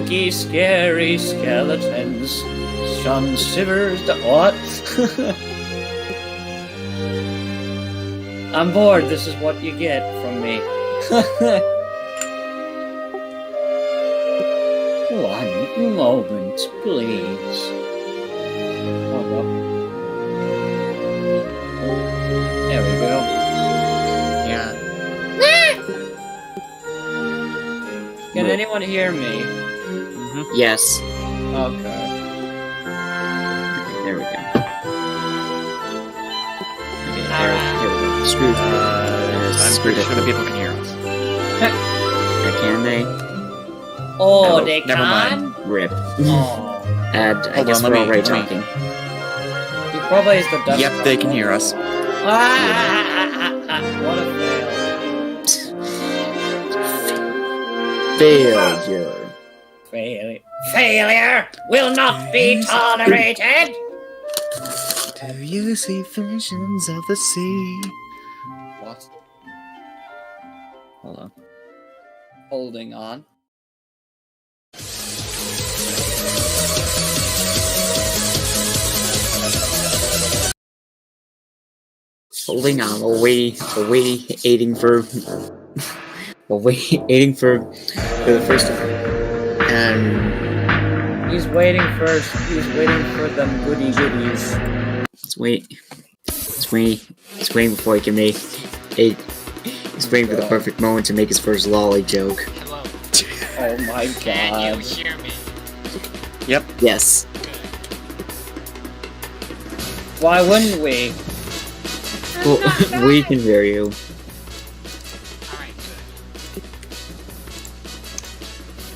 Spooky, scary skeletons. Sun shivers the what? I'm bored. This is what you get from me. One moment, please. Oh, there we go. Yeah. Can anyone hear me? Yes. Okay. There we go. Alright. There we go. Screwed. I'm pretty sure the people can hear us. Can they? Oh, Oh, they never can? Rip. Oh. And I Hold guess on, we're let me- already let me- talking. He probably is the dust. Yep, they can hear us. What a fail. Failure. Failure will not be tolerated. Do you see visions of the sea? What? Hold on. Holding on. Holding on, we're waiting for the first. He's waiting first. He's waiting for them goody goodies. Let's wait. He's waiting before he can make a. He's waiting for the perfect moment to make his first lolly joke. Hello. Oh my Can you god. hear me? Yep. Yes. Why wouldn't we? Well, we can hear you. Alright, good.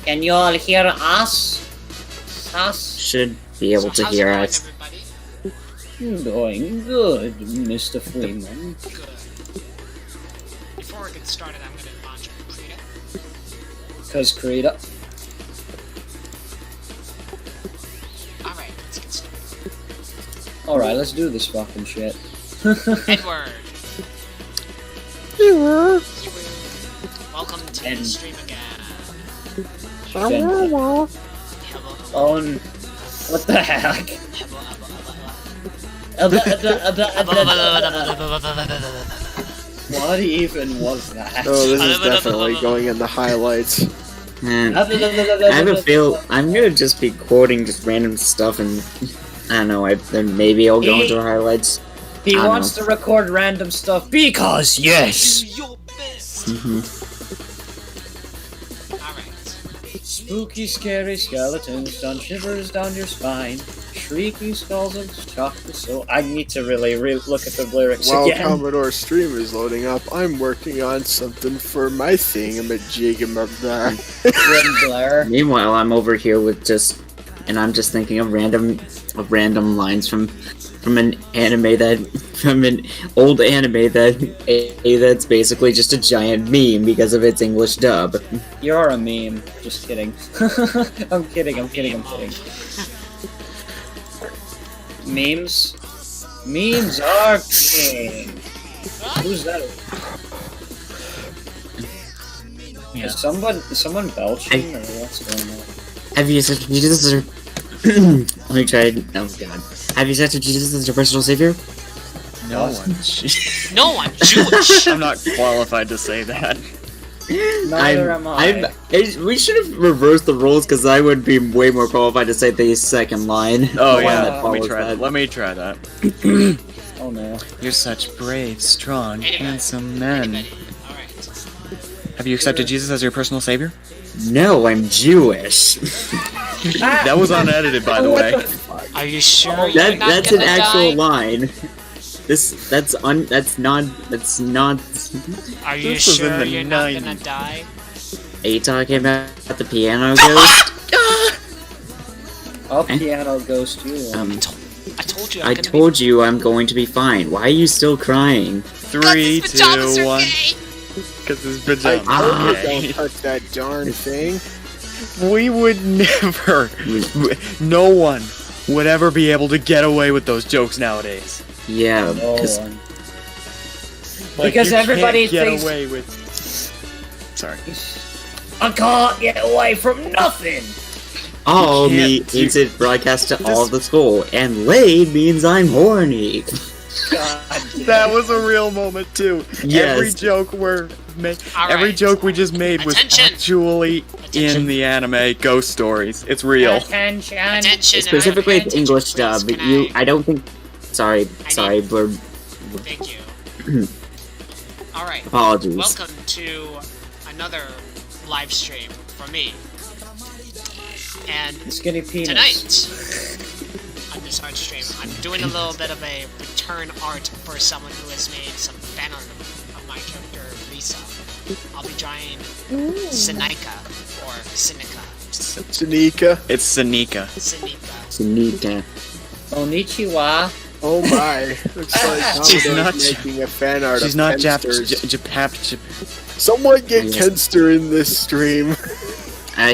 Can you all hear us? Us? Should be able to how's it hear going, us. everybody? Doing good, Mr. Freeman. Good. Before we get started, I'm gonna launch our Krita. Cause Krita. Alright, let's get started. Alright, let's do this fucking shit. Edward! Welcome to the stream again. Hello, Oh, what the heck? What even was that? Oh, this is definitely going in the highlights. And I have a feel I'm gonna just be quoting just random stuff, and I don't know. Then maybe I'll go into the highlights. He I don't wants to record random stuff because yes. Do your best! Alright. Spooky, scary skeletons done shivers down your spine. Shrieking skulls and shock the soul. I need to really look at the lyrics While again. Commodore Stream is loading up, I'm working on something for my thingamajiggamabah. Blair. Meanwhile, I'm over here with and I'm just thinking of random lines from an old anime that's basically just a giant meme because of its English dub. You're a meme. Just kidding. I'm kidding. Memes? Memes are king. Who's that? Yeah. Is someone belching or what's going on? Have you accepted Jesus as your... Let me try it. Oh god. Have you accepted Jesus as your personal savior? No one. No, I'm Jewish! I'm not qualified to say that. Neither am I. We should have reversed the rules because I would be way more qualified to say the second line. Oh The one yeah, that let me follows try that. Let me try that. Oh no. You're such brave, strong, Anybody. handsome men. Anybody. Alright. Have you accepted Jesus as your personal savior? No, I'm Jewish. That was unedited, by the way. Are you sure you're That not that's an gonna actual die? line. That's not. Are you This was in sure the you're not gonna 90s. die? Are you talking about the piano ghost? I'll piano ghost you. I told you I told you I'm going to be fine. Why are you still crying? 3, 2, 1. Because his pajamas I are told you gay. don't touch that darn thing. We would never. No one would ever be able to get away with those jokes nowadays. Yeah, No because one. Like, Because you everybody can't get thinks- away with. Sorry. I can't get away from nothing. All You me can't means do- it broadcast to all the school, and lay means I'm horny. That was a real moment too. Yes. Every joke All every right. joke we just made was Attention. actually in the anime Ghost Stories. It's real. Attention. Attention. Specifically everyone, the English attention, dub, please. but you, I don't think. Sorry, need- blurb. Thank you. Alright. Apologies. Welcome to another live stream for me. And The skinny penis. tonight, on this art stream, I'm doing a little bit of a return art for someone who has made some fan art of my character, Lisa. I'll be drawing Sinika, or Sinica. Tanika. It's Sanika. Sinika. Sanika. Konnichiwa. Oh my. Looks like She's Commodore's not- making a fan art She's of not Kensters. Someone get Yes. Kenster in this stream.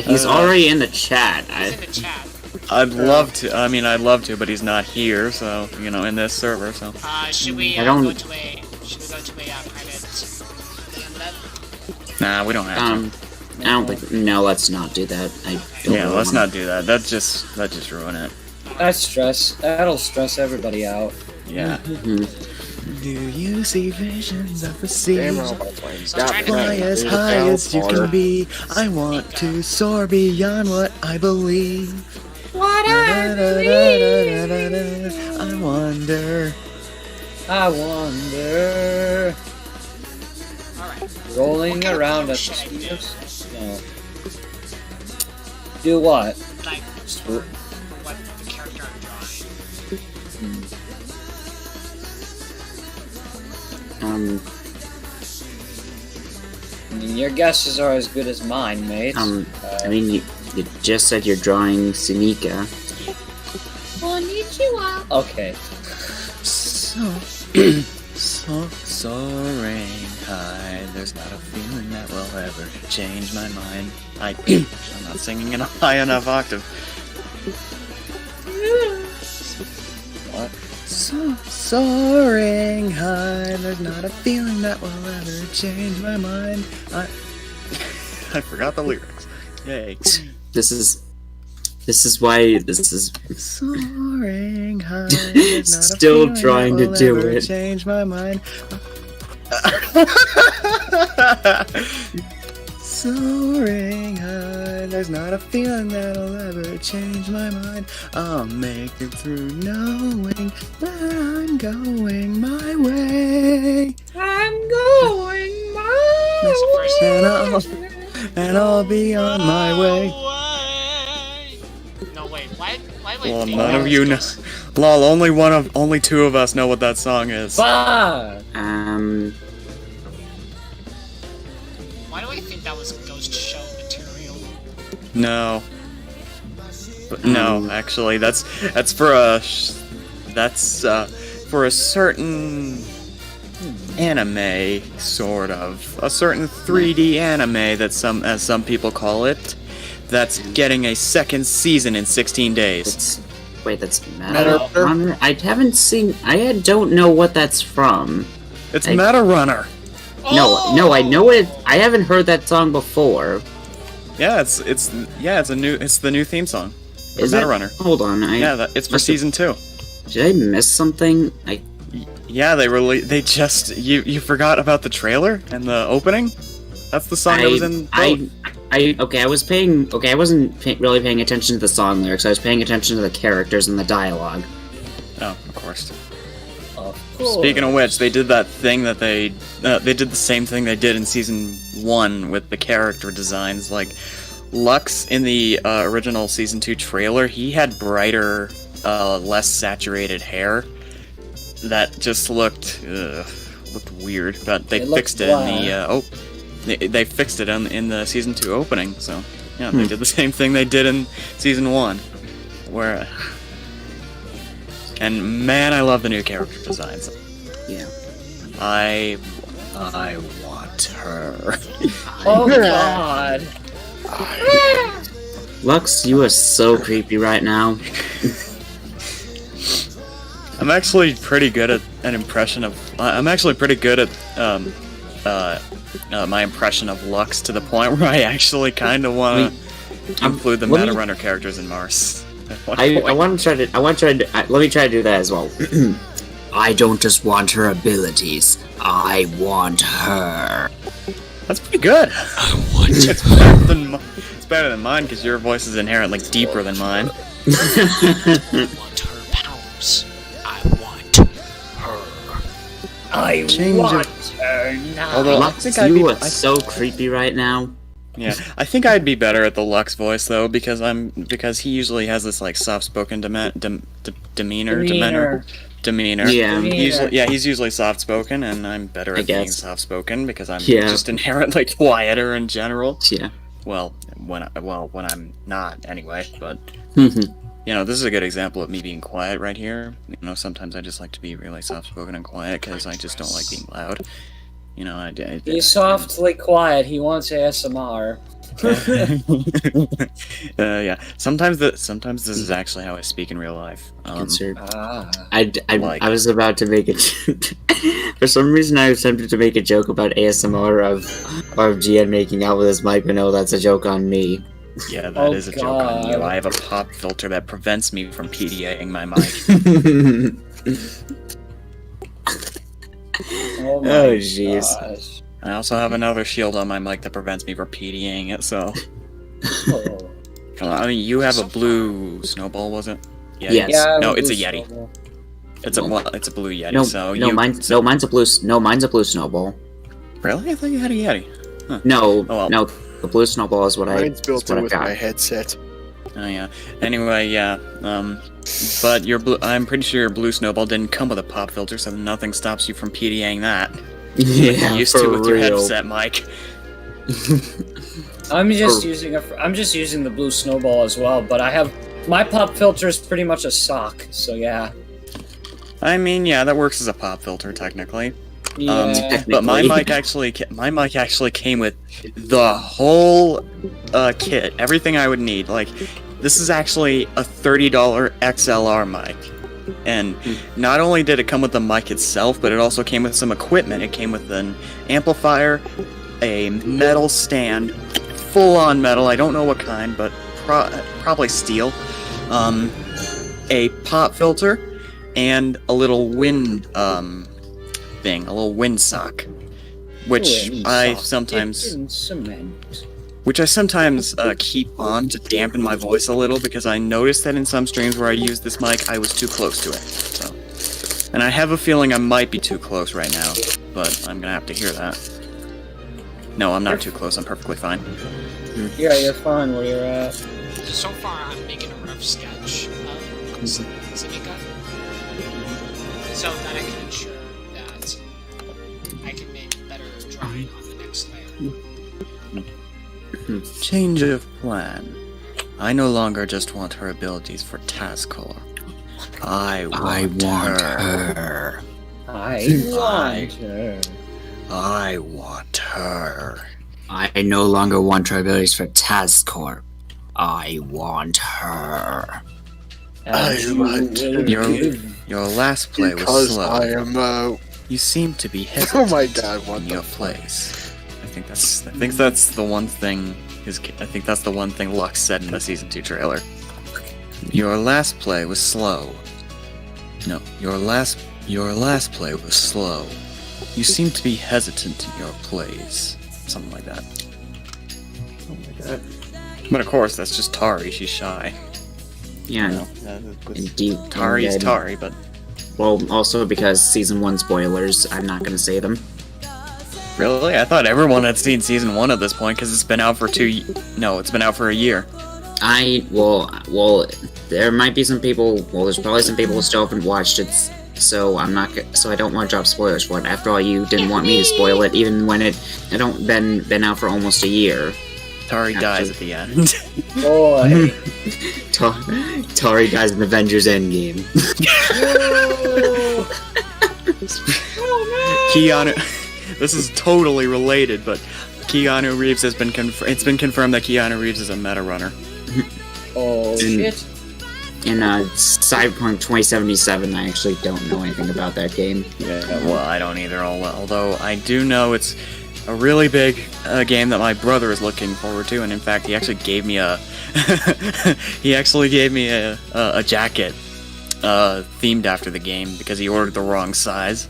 He's already in the chat. He's in the chat. I'd love to. I mean, I'd love to, but he's not here. So in this server. So Should we I don't- go to a private land? nah, we don't have to. I don't think. No, let's not do that. I don't Yeah, really let's wanna- not do that. That just ruin it. That'll stress everybody out. Yeah. Mhm. Do you see visions of the sea? Damn robot plane. So I'm trying to Fly as high as you can be. I want to soar beyond what I believe. What I wonder. I wonder. Alright. Rolling What kind of around poem at should I the do? No. Do what? Like, for what the character I'm drawing. I mean, your guesses are as good as mine, mate. I mean, you just said you're drawing Sanika. Konnichiwa. Okay. So soaring high, there's not a feeling that will ever change my mind. I'm not singing in a high enough octave. What? So soaring high, there's not a feeling that will ever change my mind. I forgot the lyrics. Yay. This is why this is Soaring high, there's not a Still feeling trying that to will do ever it. Change my mind. Soaring high, there's not a feeling that'll ever change my mind. I'll make it through knowing that I'm going my way. I'm going my That's the first And I'll be on my way. No, wait, why do I Well, think none that of you know. was- Lol, only two of us know what that song is. Fuck! Why do I think that was Ghost Show material? No. But no, actually, that's for a certain anime, sort of a certain 3D anime that as some people call it, that's getting a second season in 16 days. that's Meta Runner. I don't know what that's from. It's Meta Runner. No, I know it. I haven't heard that song before. Yeah, it's the new theme song. For Is Meta it? Runner. Hold on, It's for must season 2. Did I miss something? Yeah, they just you forgot about the trailer and the opening. That's the song that was in both. I wasn't really paying attention to the song lyrics. I was paying attention to the characters and the dialogue. Oh, of course. Of course. Speaking of which, they did that thing that they did the same thing they did in season 1 with the character designs. Like Lux in the original season 2 trailer, he had brighter, less saturated hair that just looked weird. But they fixed it in the they fixed it in the season 2 opening. So yeah, they did the same thing they did in season 1, where. And man, I love the new character designs. Yeah. I want her. Oh god. Lux, you are so creepy right now. I'm actually pretty good at an impression of. I'm actually pretty good at my impression of Lux to the point where I actually kind of want to include the let meta me- runner characters in Mars. at one I point. want to try to. Let me try to do that as well. I don't just want her abilities. I want her. That's pretty good. It's better than mine because your voice is inherently deeper than mine. I want her powers. I want her. I Change want her now. Although I Lux, think I'd be, you are so creepy right now. yeah, I think I'd be better at the Lux voice though because he usually has this like soft-spoken demeanor. Yeah. He's usually soft-spoken, and I'm better I at being guess. soft-spoken because I'm Yeah. just inherently quieter in general. Yeah. Well, when I'm not anyway, but. Mhm. You know, this is a good example of me being quiet right here. You know, sometimes I just like to be really soft-spoken and quiet because I just don't like being loud. You know, He's softly quiet. He wants ASMR. yeah. Sometimes this is actually how I speak in real life. Concert. Ah. I was about to make it. For some reason, I was tempted to make a joke about ASMR of GN making out with his mic, but no, that's a joke on me. Yeah, that is Oh, a joke on you. God. I have a pop filter that prevents me from PDAing my mic. Oh my Oh, jeez. gosh. I also have another shield on my mic that prevents me from PDAing it. So, Oh. I mean, you have a blue snowball, was it? Yeah. Yes. Yeah, No, blue it's a Yeti. snowball. It's a blue Yeti. No, so no, you, mine's a blue. No, mine's a blue snowball. Really? I thought you had a Yeti. No, Oh, well. no, the blue snowball is what Mine's is built what in I've with got. my headset. Oh yeah. Anyway, yeah. But your blue. I'm pretty sure your blue snowball didn't come with a pop filter, so nothing stops you from PDAing that. Yeah, Used for to with your real. headset mic. I'm just using the blue snowball as well, but I have my pop filter is pretty much a sock, so yeah. I mean, yeah, that works as a pop filter technically. Yeah. But my Technically. mic actually came with the whole kit, everything I would need. Like, this is actually a $30 XLR mic, and not only did it come with the mic itself, but it also came with some equipment. It came with an amplifier, a metal stand, full-on metal. I don't know what kind, but probably steel. A pop filter, and a little wind thing, a little windsock, which I sometimes keep on to dampen my voice a little because I noticed that in some streams where I used this mic, I was too close to it. So, and I have a feeling I might be too close right now, but I'm gonna have to hear that. No, I'm not too close. I'm perfectly fine. Yeah, you're fine where you're at. So far, I'm making a rough sketch of Zimika, so that I can ensure that I can make better drawing on the next layer. Change of plan. I no longer just want her abilities for task core. I want her. I want her. I want her. I no longer want her abilities for task core. I want her. I want her. Your last play was Because slow. I am, You seem to be hesitant oh my god, what in the your fuck? plays. I think that's the one thing. I think that's the one thing Lux said in the season 2 trailer. Your last play was slow. No, your last play was slow. You seem to be hesitant in your plays. Something like that. But of course, that's just Tari. She's shy. Yeah, You know, indeed. Tari's And, Tari, but Well, also because season 1 spoilers, I'm not gonna say them. really, I thought everyone had seen season 1 at this point because it's been out for it's been out for a year. Well, there might be some people. Well, there's probably some people who still haven't watched it. So So I don't want to drop spoilers for it. After all, you didn't want me to spoil it, even when it been out for almost a year. Tari dies at the end. Boy. Tari dies in Avengers Endgame. Keanu. This is totally related, but Keanu Reeves has been it's been confirmed that Keanu Reeves is a meta runner. Oh shit. In Cyberpunk 2077, I actually don't know anything about that game. Yeah, well, I don't either. Although I do know it's a really big game that my brother is looking forward to, and in fact, he actually gave me a a jacket themed after the game because he ordered the wrong size,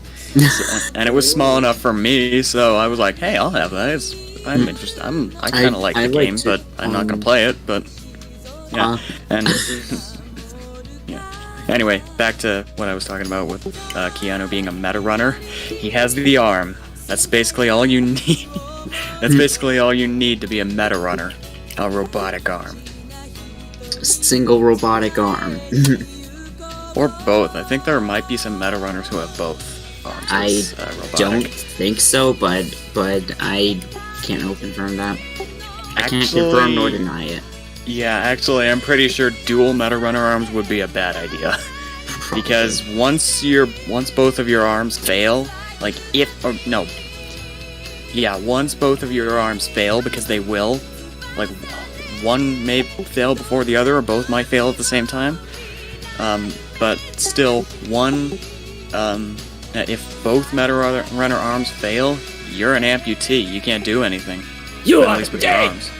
and it was small enough for me. So I was like, "Hey, I'll have that. I'm interested. I kind of like the game, but I'm not gonna play it. But yeah, and yeah. Anyway, back to what I was talking about with Keanu being a meta runner. He has the arm. That's basically all you need. That's basically all you need to be a meta runner. A robotic arm. A single robotic arm. Or both. I think there might be some meta runners who have both arms. I don't think so, but I can't confirm that. I can't confirm nor deny it. Yeah, actually, I'm pretty sure dual meta runner arms would be a bad idea. Because once both of your arms fail, like once both of your arms fail, because they will, like one may fail before the other, or both might fail at the same time. But still, if both meta runner arms fail, you're an amputee. You can't do anything. You at are least with your dead. arms.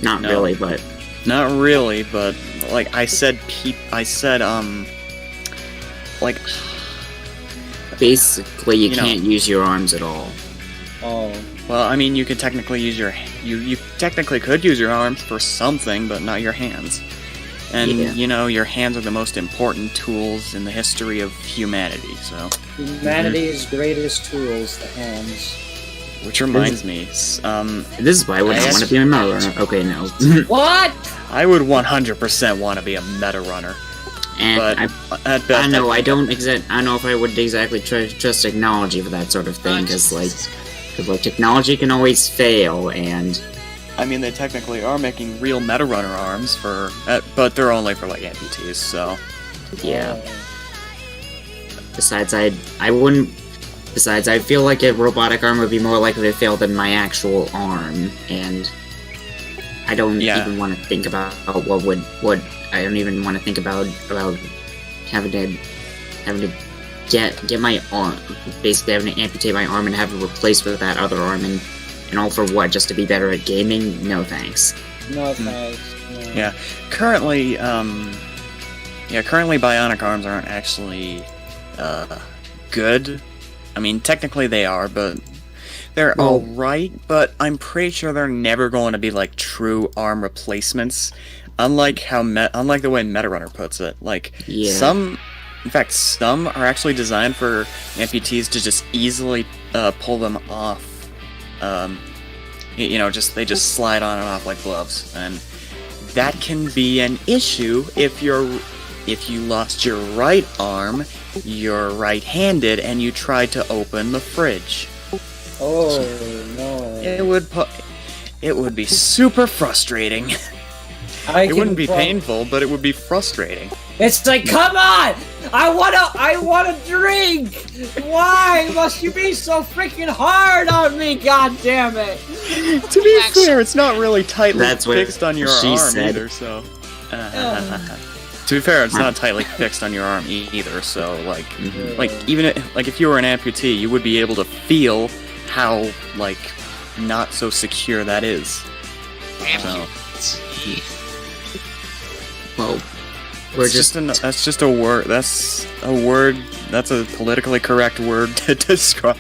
Not really, but like I said, like basically you can't use your arms at all. Oh. Well, I mean, you could technically use you technically could use your arms for something, but not your hands. And your hands are the most important tools in the history of humanity. So Humanity's greatest tools, the hands. Which reminds me, this is why I would not want to be a meta runner. Okay, no. What? I would 100% want to be a meta runner. And but at best, I don't know if I would exactly trust technology for that sort of thing, because technology can always fail, and I mean, they technically are making real meta runner arms but they're only for like amputees, so yeah. Besides, I feel like a robotic arm would be more likely to fail than my actual arm, and I don't even want to think about I don't even want to think about having to get my arm, basically having to amputate my arm and have it replaced with that other arm, and all for what? Just to be better at gaming? No thanks. No thanks. Yeah. Currently bionic arms aren't actually good. I mean, technically they are, but they're alright, but I'm pretty sure they're never going to be like true arm replacements. Unlike the way Metarunner puts it. Some are actually designed for amputees to just easily pull them off. They just slide on and off like gloves, and that can be an issue if you lost your right arm, you're right-handed, and you tried to open the fridge. Oh no! It would be super frustrating. It wouldn't be painful, but it would be frustrating. It's like, come on! I wanna drink! Why must you be so freaking hard on me, god damn it! To be fair, it's not really tightly fixed on your arm either, so... To be fair, it's not tightly fixed on your arm either, so, even if you were an amputee, you would be able to feel how, not so secure that is. Amputee. Well, that's just a word. That's a word. That's a politically correct word to describe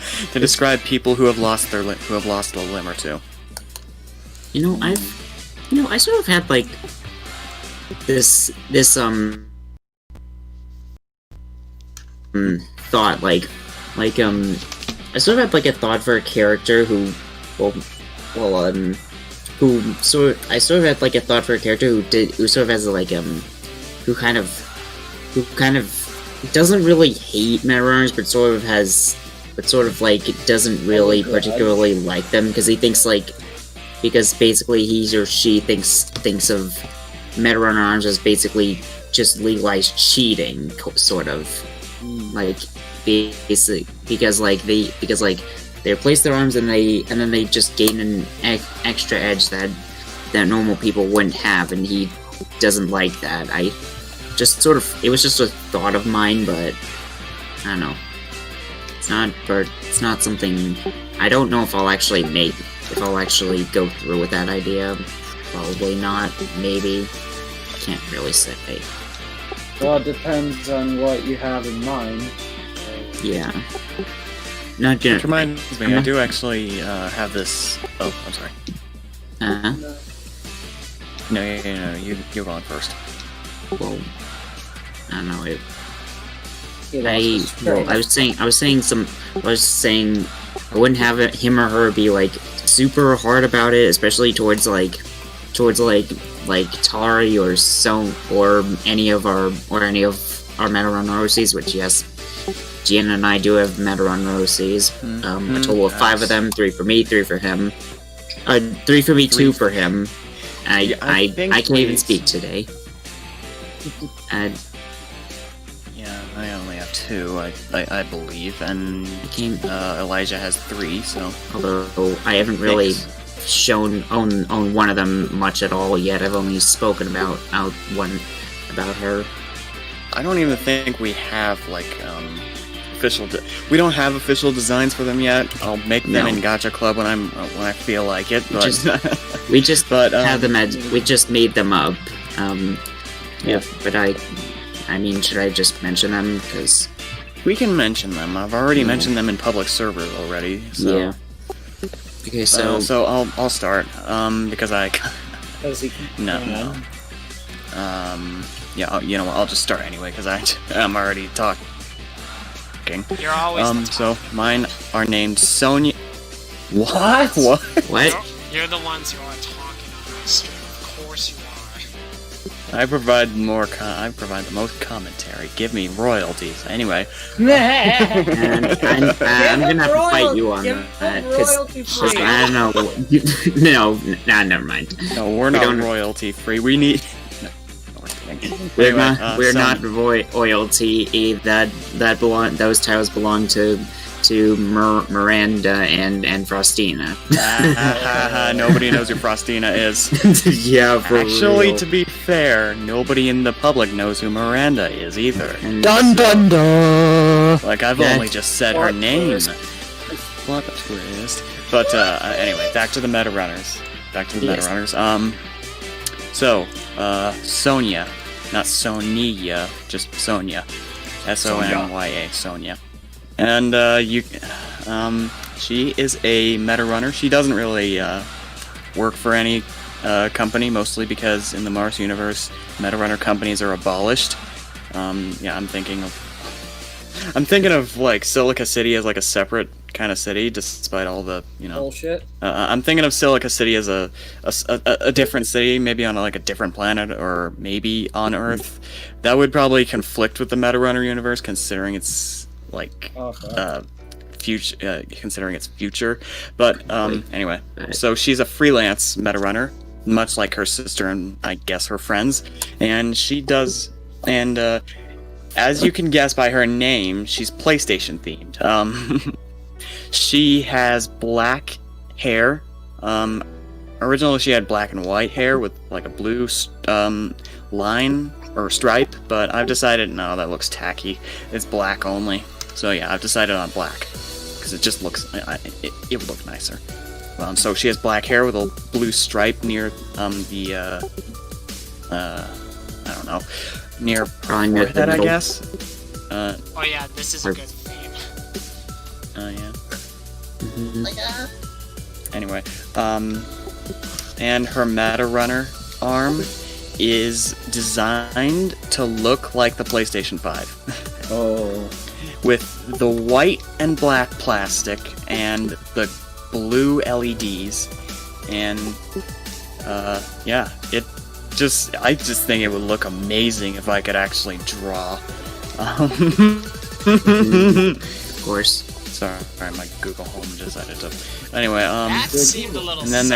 people who have lost a limb or two. I sort of had this thought, I sort of had a thought for a character who kind of doesn't really hate Metarunners, but doesn't really particularly like them, because he thinks because basically he or she thinks of Metarunner arms as basically just legalized cheating, sort of. Because they replace their arms and then they just gain an extra edge that normal people wouldn't have, and he doesn't like that. It was just a thought of mine, but I don't know. It's not something. I don't know if I'll actually go through with that idea. Probably not. Maybe. Can't really say. Well, it depends on what you have in mind. Yeah. Not gonna. Which reminds me, I do actually have this. Oh, I'm sorry. No, you're on first. Well, I don't know. I I was saying I wouldn't have him or her be like super hard about it, especially towards like Tari or any of our Meta-run OCs, which yes, Gian and I do have Meta-run OCs. A total of 5 of them, 3 for me, 3 for him. 3 for me, 2 for him. I can't even speak today. Yeah, I only have 2, I believe, and Elijah has 3. So although I haven't really shown on one of them much at all yet. I've only spoken about about her. I don't even think we have like official. We don't have official designs for them yet. I'll make them in Gacha Club when I feel like it. But we just have them we just made them up. Yeah. But I mean, should I just mention them? Because we can mention them. I've already mentioned them in public servers already. So. Yeah. Okay, so I'll start. Because I. No. Yeah. You know what? I'll just start anyway because I'm already talking. You're always. So mine are named Sonia. What? What? You're the ones who are talking on my stream. Of course you are. I provide the most commentary. Give me royalties. Anyway. And I'm gonna have to fight you on that because I don't know. Never mind. No, we're not royalty free. We need. We're not royalty. Those titles belong to Miranda and Frostina. Nobody knows who Frostina is. Yeah, actually, real. To be fair, nobody in the public knows who Miranda is either. Dun dun dun! Like I've only just said her name. What a twist! But anyway, back to the Meta Runners. So Sonia, not Sonia, just Sonia. Sonya, Sonia. And she is a meta runner. She doesn't really work for any company, mostly because in the Mars universe, meta runner companies are abolished. Yeah, I'm thinking of like Silica City as like a separate kind of city, despite all the bullshit. I'm thinking of Silica City as a different city, maybe on like a different planet, or maybe on Earth. That would probably conflict with the Meta Runner universe, considering it's like considering its future. But anyway, so she's a freelance meta runner, much like her sister and I guess her friends, and she does. And as you can guess by her name, she's PlayStation themed. She has black hair. Originally she had black and white hair with like a blue line or stripe, but I've decided no, that looks tacky. It's black only. So yeah, I've decided on black because it just looks it would look nicer. So she has black hair with a blue stripe near the I don't know, near forehead, I guess. Oh yeah, this is a good name. Yeah. Anyway, and her Meta Runner arm is designed to look like the PlayStation 5. Oh. With the white and black plastic and the blue LEDs, and yeah, I just think it would look amazing if I could actually draw. Of course. Sorry, my Google Home decided to. Anyway, that seemed a little. And then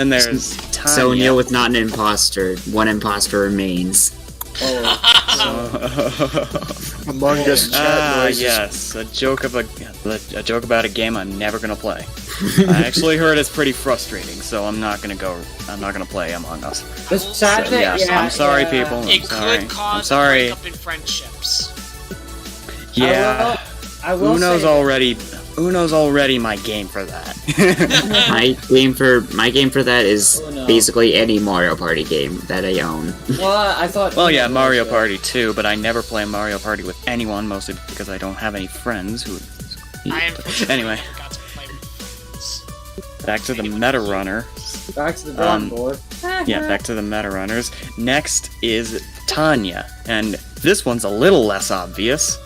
there's Tanya. Sonia was not an imposter. One imposter remains. Among Us chat noises. Yes, a joke about a game I'm never gonna play. I actually heard it's pretty frustrating, so I'm not gonna play Among Us. Just sad Yes, I'm sorry, people. It could cause a breakup in friendships. Yeah. I will Uno's say already my game for that. my game for that is Uno. basically any Mario Party game that I own. Well, I thought. Well, Uno yeah, was, Mario Party too, but I never play Mario Party with anyone, mostly because I don't have any friends who. I unfortunately Anyway. got to play with friends. Back to the Meta Runner. Back to the drawing board. Yeah, back to the Meta Runners. Next is Tanya, and this one's a little less obvious,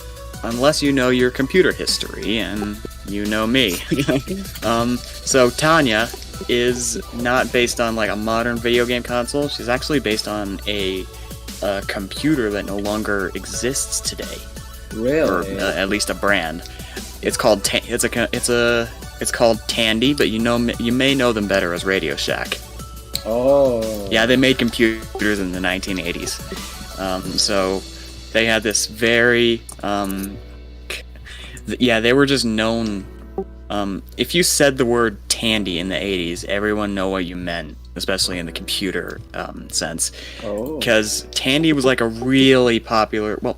unless you know your computer history, and you know me. So Tanya is not based on like a modern video game console. She's actually based on a computer that no longer exists today, or Really? at least a brand. It's called it's called Tandy, but you may know them better as Radio Shack. Oh. Yeah, they made computers in the 1980s. So they had this very they were just known. If you said the word Tandy in the 80s, everyone know what you meant, especially in the computer sense. Oh. Because Tandy was like a really popular. Well,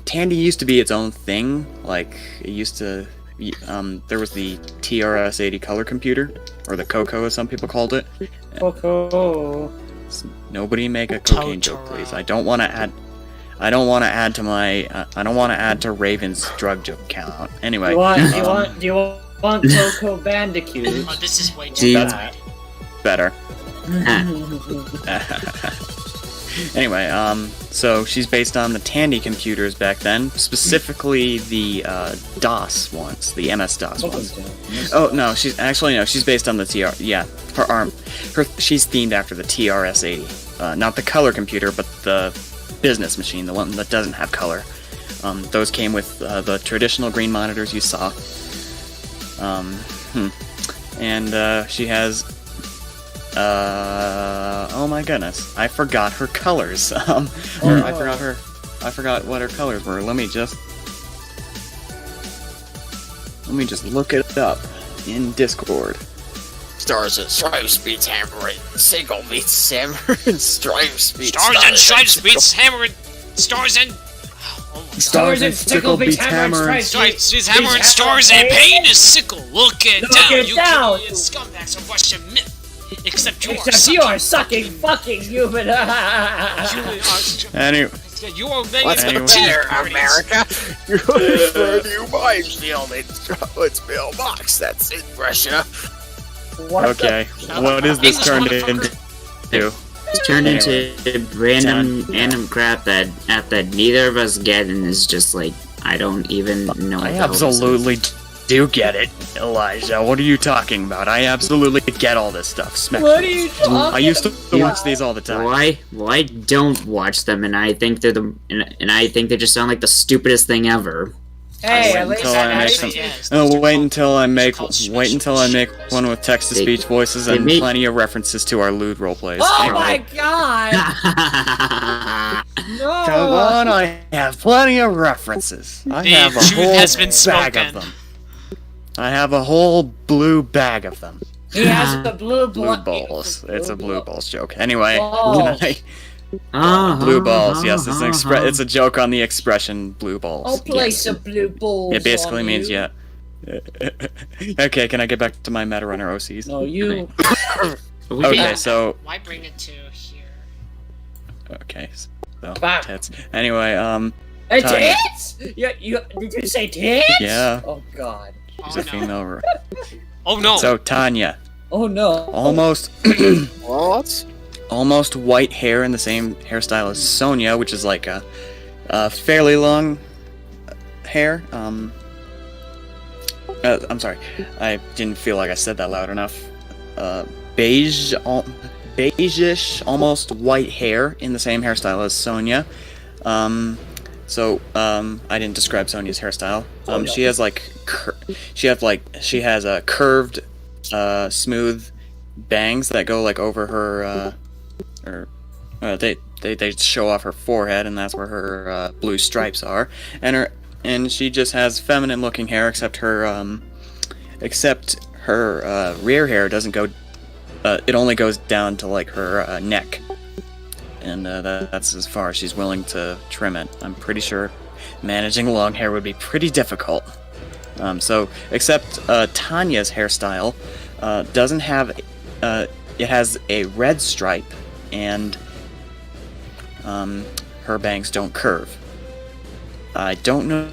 Tandy used to be its own thing. Like it used to. There was the TRS-80 color computer, or the Coco as some people called it. Coco. Nobody make a cocaine joke, please. I don't want to add to my. I don't want to add to Raven's drug joke count. Anyway. Do you want Coco Bandicoot? Oh, this is way Do too you- bad. Better. Anyway, so she's based on the Tandy computers back then, specifically the DOS ones, the MS-DOS ones. Oh no, she's based on the she's themed after the TRS-80, not the color computer, but the business machine, the one that doesn't have color. Those came with the traditional green monitors you saw. And she has. Oh my goodness, I forgot her colors. I forgot what her colors were. Let me just look it up in Discord. Stars and Stripes beats Hammer and Sickle beats Hammer and Stripes beats Stars and Stripes beats Hammer and Stars and... Oh my Stars and Sickle beats Hammer and Stripes beats Hammer and Stars and Pain is Sickle. Look it down, it you down. Canadian scumbags of Russian myth. Except you are sucking fucking human. You Anyway, are many What's the matter, America? You're for new minefield in Charlotte's mailbox. That's in Russia. okay, what is this turned into? It's turned into random crap that neither of us get, and is just like I don't even know. I what the hell this is. absolutely do get it, Elijah. What are you talking about? I absolutely get all this stuff. What are you talking I used to watch these all the time. Well, I don't watch them, and I think they're I think they just sound like the stupidest thing ever. Hey, at Wait least until I make some. Wait until I make one with text-to-speech voices and plenty of references to our lewd roleplays. Oh my god! No! Come on, I have plenty of references. I have a truth whole has been bag of spoken. them. I have a whole blue bag of them. He has the blue Blue balls. It's a blue balls joke. Anyway, Balls. blue balls. Yes, it's a joke on the expression blue balls. I'll place Yes. a blue ball. It basically means yeah. Okay, can I get back to my Meta Runner OCs? No, you. Okay, so Why bring it to here? okay, so Bah. tits. Anyway, Hey, Tanya. tits? Did you say tits? Yeah. Oh god. she's Oh a no. female. Oh no. So Tanya, Oh no. almost What? almost white hair in the same hairstyle as Sonia, which is like a fairly long hair. I'm sorry, I didn't feel like I said that loud enough. Beige-ish, almost white hair in the same hairstyle as Sonia. I didn't describe Sonia's hairstyle. She has a curved, smooth bangs that go like over her, they show off her forehead, and that's where her blue stripes are. And she just has feminine-looking hair, except her rear hair doesn't go. It only goes down to like her neck, and that's as far as she's willing to trim it. I'm pretty sure managing long hair would be pretty difficult. Except Tanya's hairstyle doesn't have, it has a red stripe, and her bangs don't curve. I don't know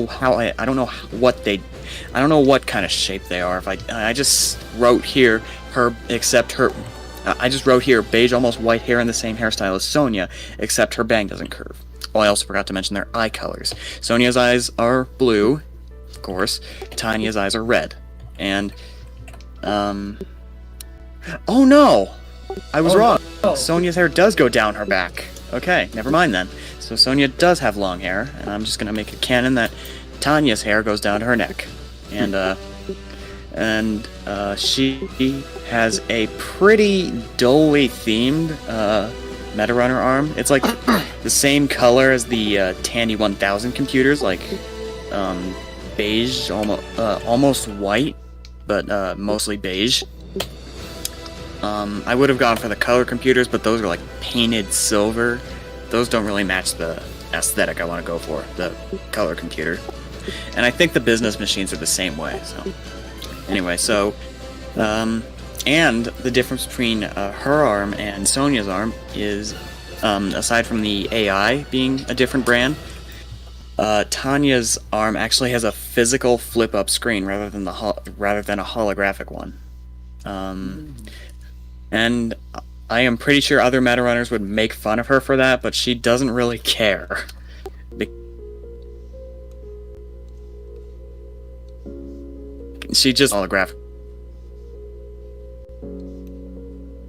how I don't know what kind of shape they are. If I just wrote here I just wrote here beige almost white hair and the same hairstyle as Sonia, except her bang doesn't curve. Oh, I also forgot to mention their eye colors. Sonia's eyes are blue, of course. Tanya's eyes are red. And oh no! I was wrong. No. Sonia's hair does go down her back. Okay, never mind then. So Sonia does have long hair, and I'm just gonna make a canon that Tanya's hair goes down to her neck. And she has a pretty dully themed Meta Runner arm. It's like the same color as the Tandy 1000 computers, like beige, almost white, but mostly beige. I would have gone for the color computers, but those are like painted silver. Those don't really match the aesthetic I want to go for, the color computer. And I think the business machines are the same way, so... Anyway, so... and the difference between her arm and Sonia's arm is, aside from the AI being a different brand, Tanya's arm actually has a physical flip-up screen rather than a holographic one. And I am pretty sure other Meta Runners would make fun of her for that, but she doesn't really care. She just holographic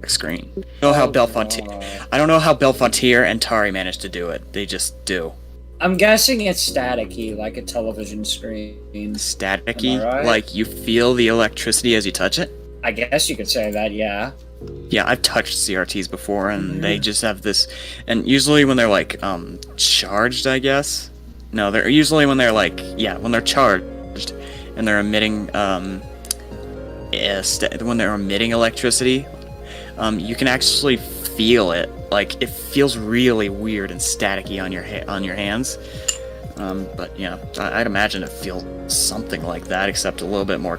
screen. I don't know how Belfontier and Tari managed to do it. They just do. I'm guessing it's staticky, like a television screen. Staticky? Am I right? Like you feel the electricity as you touch it? I guess you could say that, yeah. Yeah, I've touched CRTs before, and they just have this... And usually when they're, like, charged, I guess? No, they're usually when they're, like... Yeah, when they're charged, and they're emitting, when they're emitting electricity, you can actually feel it. Like, it feels really weird and staticky on your hands. But, yeah, I'd imagine it feels something like that, except a little bit more,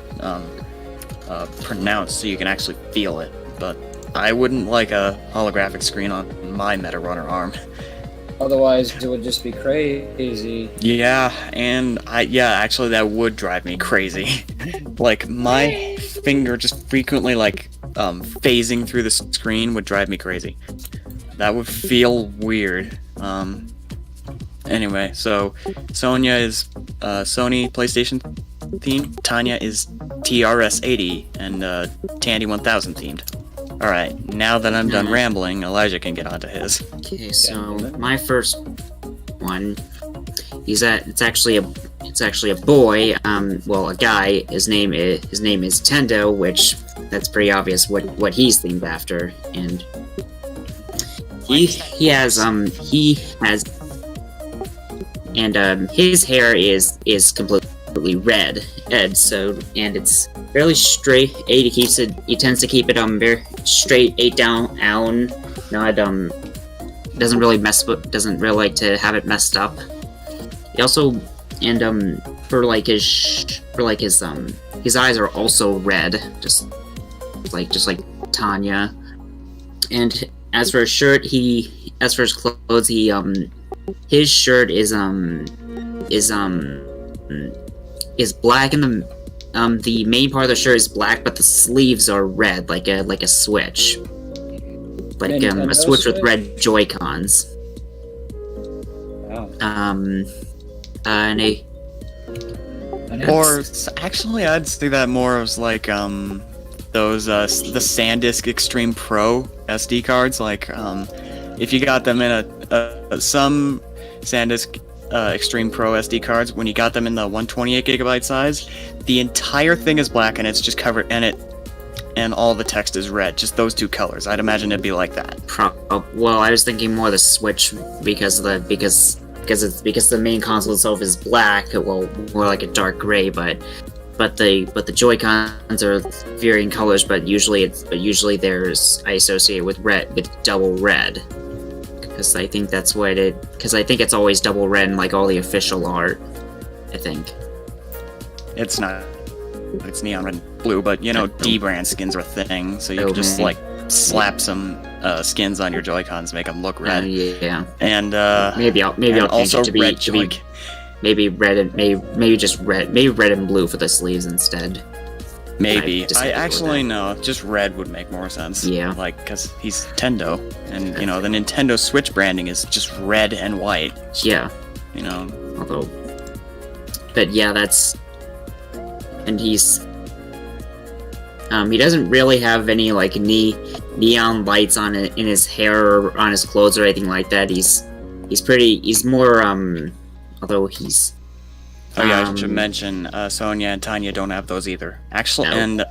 pronounced, so you can actually feel it. But I wouldn't like a holographic screen on my Meta Runner arm. Otherwise, it would just be crazy. Yeah, and actually that would drive me crazy. Like, my finger just frequently, like, phasing through the screen would drive me crazy. That would feel weird. Anyway, so Sonia is Sony PlayStation themed, Tanya is TRS-80 and Tandy 1000 themed. Alright, now that I'm done rambling, Elijah can get onto his. Okay, so my first one, it's actually a boy, well, a guy. His name is Tendo, which that's pretty obvious what he's themed after, and his hair is completely red, and it's fairly straight. He tends to keep it very straight, 8 down, not doesn't really like to have it messed up. He also for his eyes are also red, just like Tanya. And as for his shirt, as for his clothes, his shirt is black, and the main part of the shirt is black, but the sleeves are red, like a switch, a switch with red Joy-Cons. Wow. Or actually, I'd see that more as like those the SanDisk Extreme Pro SD cards. Like if you got them in some SanDisk Extreme Pro SD cards, when you got them in the 128 gigabyte size, the entire thing is black and it's just covered and all the text is red. Just those two colors. I'd imagine it'd be like that. Well, I was thinking more the Switch because the main console itself is black. Well, more like a dark gray, but the Joy-Cons are varying colors. But usually I associate with red, with double red. because I think that's what it. Because I think it's always double red in like all the official art. I think. It's not. It's neon red and blue, but you know, D-brand skins are a thing, so you can just like slap some skins on your Joy-Cons, make them look red. Yeah. And maybe I'll change also it to be, red maybe red and maybe just red, maybe red and blue for the sleeves instead. Maybe. I actually no, just red would make more sense. Yeah. Like, because he's Nintendo, and you know, the Nintendo Switch branding is just red and white. Yeah. You know. Although, but yeah, that's, and he's, he doesn't really have any like neon lights on it in his hair or on his clothes or anything like that. He's more although he's. Oh yeah, I should mention Sonia and Tanya don't have those either. Actually, and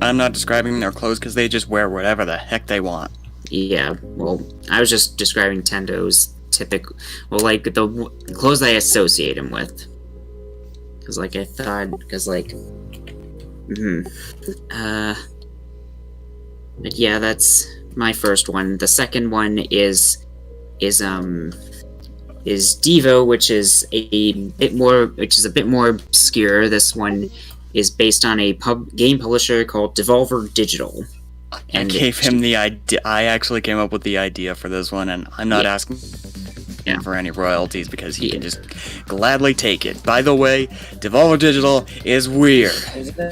I'm not describing their clothes because they just wear whatever the heck they want. Yeah, well, I was just describing Nintendo's typical, well, like the clothes I associate him with. Because like I thought, because like, but yeah, that's my first one. The second one is Devo, which is a bit more obscure. This one is based on a game publisher called Devolver Digital. And I gave him the idea. I actually came up with the idea for this one, and I'm not asking for any royalties because he can just gladly take it. By the way, Devolver Digital is weird.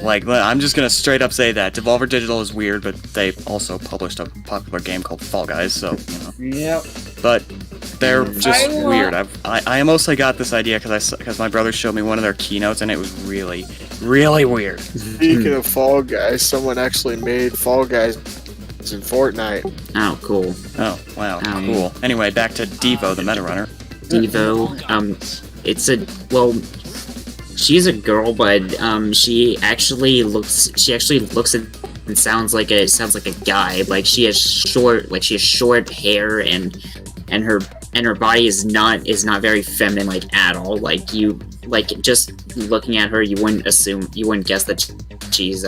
Like, I'm just gonna straight up say that Devolver Digital is weird, but they also published a popular game called Fall Guys, so you know. Yep. But they're just weird. I mostly got this idea because my brother showed me one of their keynotes, and it was really, really weird. Speaking of Fall Guys, someone actually made Fall Guys in Fortnite. Oh, cool. Oh, wow, cool. Anyway, back to Devo, the Meta Runner. Devo, she's a girl, but she actually looks and sounds like a guy. Like she has short hair, and her body is not very feminine, like at all. Like just looking at her, you wouldn't guess that she's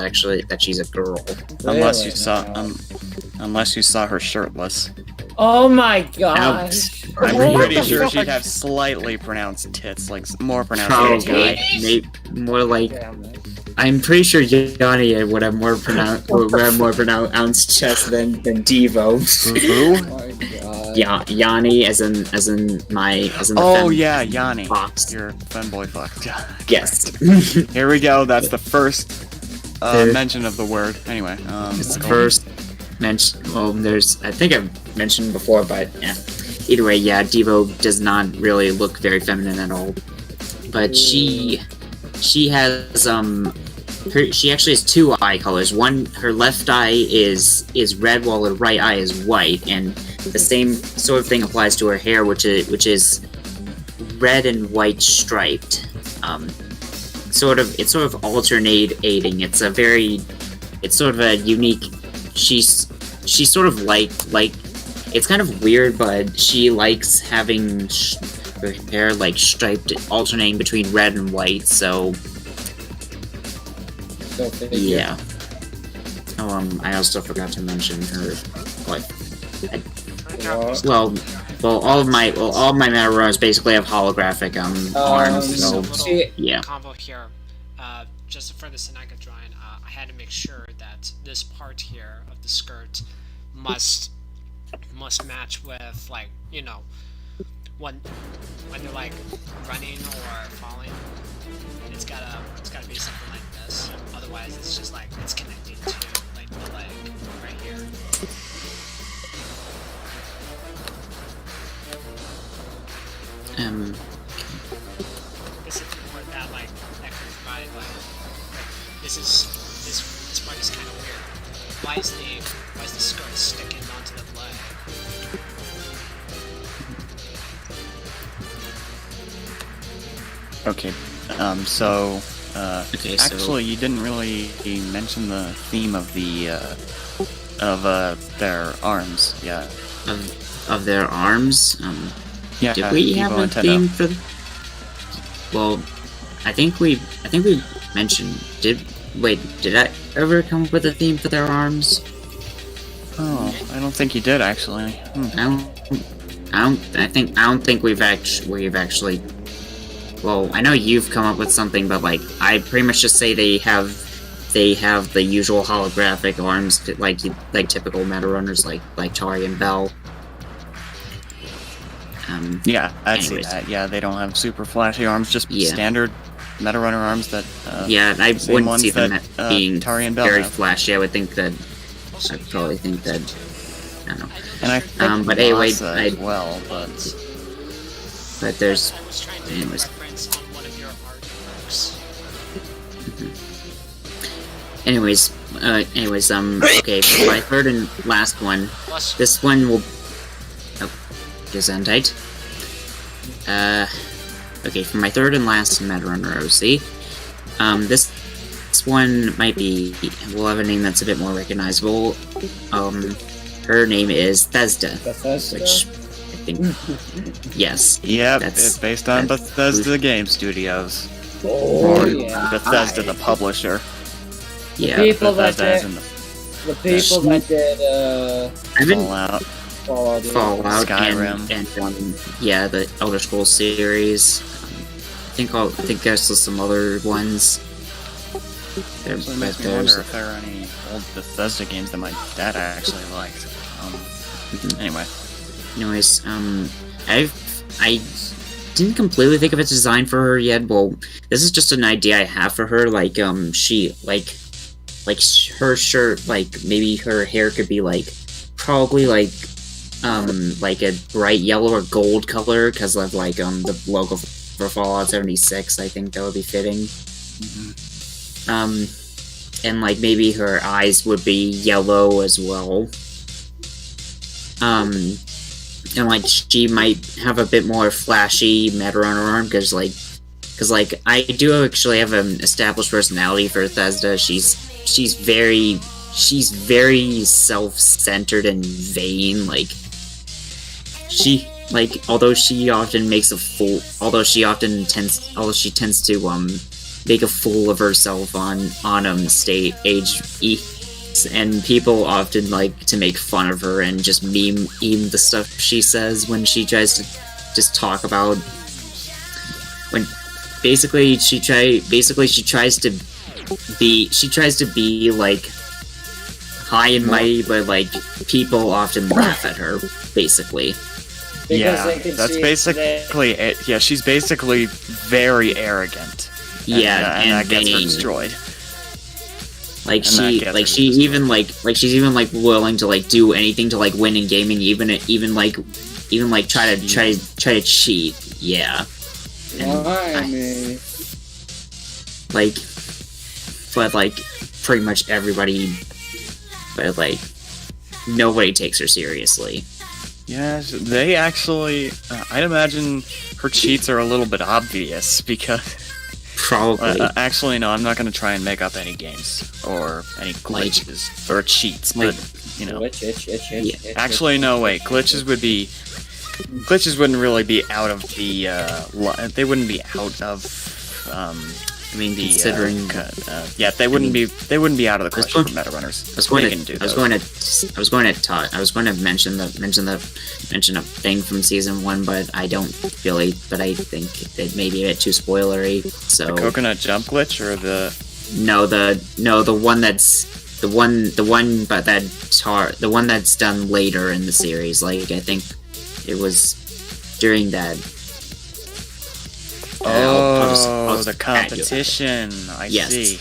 a girl. Unless you saw her shirtless. Oh my gosh. I'm pretty sure she'd have slightly pronounced tits, like more pronounced than a guy. Maybe more like. I'm pretty sure Yanni would have more pronounced chest than Devo. Who? Oh my god. Yeah, Yanni, as in the Oh yeah, Yanni. Fox. You're femboy fuck. Yes. Here we go. That's the first mention of the word. Anyway, it's the first mention. Well, I think I've mentioned before, but yeah. Either way, yeah, Devo does not really look very feminine at all. But she has she actually has two eye colors. Her left eye is red, while her right eye is white, and the same sort of thing applies to her hair, which is red and white striped. It's sort of alternating. It's sort of a unique. She's sort of like it's kind of weird, but she likes having her hair like striped, alternating between red and white. So yeah. Oh, I also forgot to mention her. Well, all of my Meta Runners basically have holographic arms. So yeah. Combo here. Just for the Seneca drawing, I had to make sure that this part here of the skirt must match with, like, you know, when they're like running or falling. It's gotta be something like this. Otherwise, it's just like it's connecting to like the leg right here. This is more that like that could provide like this part is kind of weird. Why is the skirt sticking onto the leg? Okay. Actually, you didn't really mention the theme of their arms. Yeah. Of their arms. Yeah. Did we have a theme for? Well, I think we mentioned. Did I ever come up with a theme for their arms? Oh, I don't think you did actually. I don't think we've actually. Well, I know you've come up with something, but like I pretty much just say they have the usual holographic arms, like typical meta runners, like Tari and Bell. Yeah, I'd see anyways. that. Yeah, they don't have super flashy arms, just Yeah. standard meta runner arms that. Yeah, I same wouldn't ones see them that, being Tari and Bell very have. flashy. I'd probably think that. I don't know. And I think but anyway, Masa as well, but there's. I was trying to Anyways. reference on one of your artworks. Anyways, okay, for my third and last one. Plus, This one will. Oh, Gesundheit. Okay, for my third and last meta runner OC. This one might be. Will have a name that's a bit more recognizable. Her name is Thesda, Bethesda. which I think. Yes. yep, That's- it's based on that's- Bethesda Game Studios. Oh, yeah. Bethesda, the publisher. Yeah. People that Bethesda as did, in the the people that did I've been Fallout. Fallout. yeah. Fallout Skyrim. and yeah, the Elder Scrolls series. I think there's still some other ones. There, Actually but makes me there's wonder if there are any old Bethesda games that my dad actually liked. Anyway. anyways, I didn't completely think of a design for her yet. Well, this is just an idea I have for her. Like she her shirt, like maybe her hair could be probably like a bright yellow or gold color because of the logo for Fallout 76. I think that would be fitting. And maybe her eyes would be yellow as well. And she might have a bit more flashy meta on her arm because I do actually have an established personality for Thesda. She's very self-centered and vain. Although she tends to make a fool of herself on stage, and people often like to make fun of her and just meme the stuff she says when she tries to just talk about when basically she tries to be like high and mighty, but people often laugh at her basically. Because they can that's see basically it. Yeah, she's basically very arrogant. Yeah, and that gets her vain. destroyed. She's even willing to do anything to win in gaming, even try to cheat. Yeah. And Why me? but pretty much everybody, but nobody takes her seriously. Yeah, they actually. I'd imagine her cheats are a little bit obvious because. Probably. Actually, no. I'm not going to try and make up any games or any glitches or cheats, but you know. Actually, no. Wait, glitches wouldn't really be out of the. They wouldn't be out of. I mean, the, considering they wouldn't be out of the question for meta runners. I was going to mention a thing from season 1, but I don't really. But I think it may be a bit too spoilery. So the coconut jump glitch or the the one that's done later in the series. I think it was during that. I'll the competition. I see.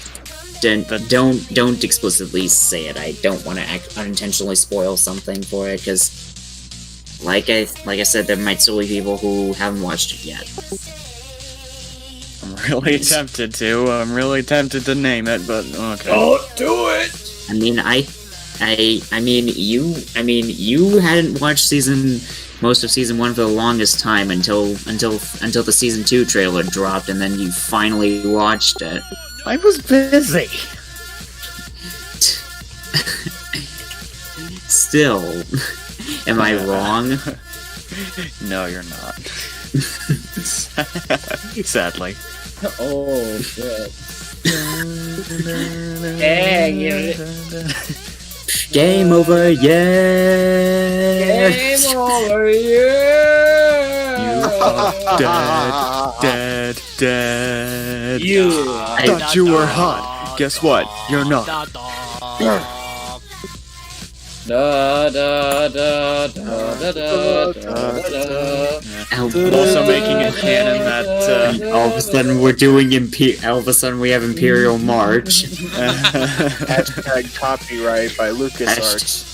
Don't explicitly say it. I don't want to unintentionally spoil something for it because, like I said, there might still be people who haven't watched it yet. I'm really tempted to. I'm really tempted to name it, but okay. Don't do it. I mean, you hadn't watched most of season 1 for the longest time until the season 2 trailer dropped, and then you finally watched it. I was busy. Still, am I wrong? No, you're not. Sadly. Oh shit. Dang it. Game over, yeah! Game over, yeah! Dead. You. Thought you were hot. Guess what? You're not. Da da da da da da da. Also making it canon that all of a sudden we're doing all of a sudden we have Imperial March. Hashtag copyright by LucasArts.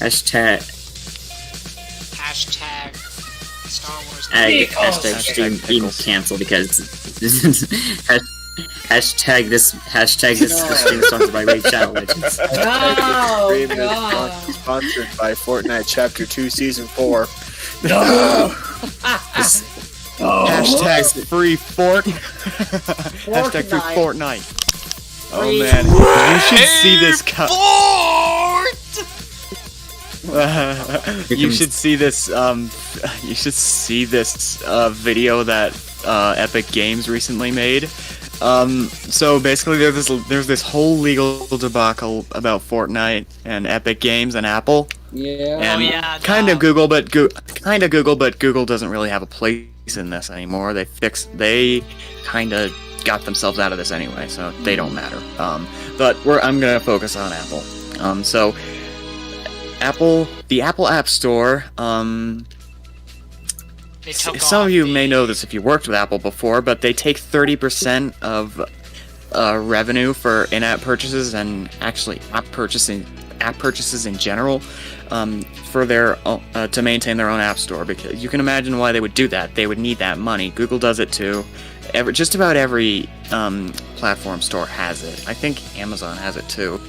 Hashtag Star Wars. hashtag stream being canceled because hashtag this stream sponsored by Raid Shadow Legends. Oh, Stream is God. sponsored by Fortnite Chapter 2 Season 4. No. hashtag free Fort. Hashtag free Fortnite. Oh Free man, you should see this you should see this video that Epic Games recently made. So basically there's this whole legal debacle about Fortnite and Epic Games and Apple. Yeah. And kind of Google, but Google doesn't really have a place in this anymore. They kind of got themselves out of this anyway, so they don't matter. But I'm gonna focus on Apple. So the Apple App Store. Some of you may know this if you worked with Apple before, but they take 30% of revenue for in-app purchases and actually app purchases in general for their to maintain their own app store. Because you can imagine why they would do that. They would need that money. Google does it too. Just about every platform store has it. I think Amazon has it too,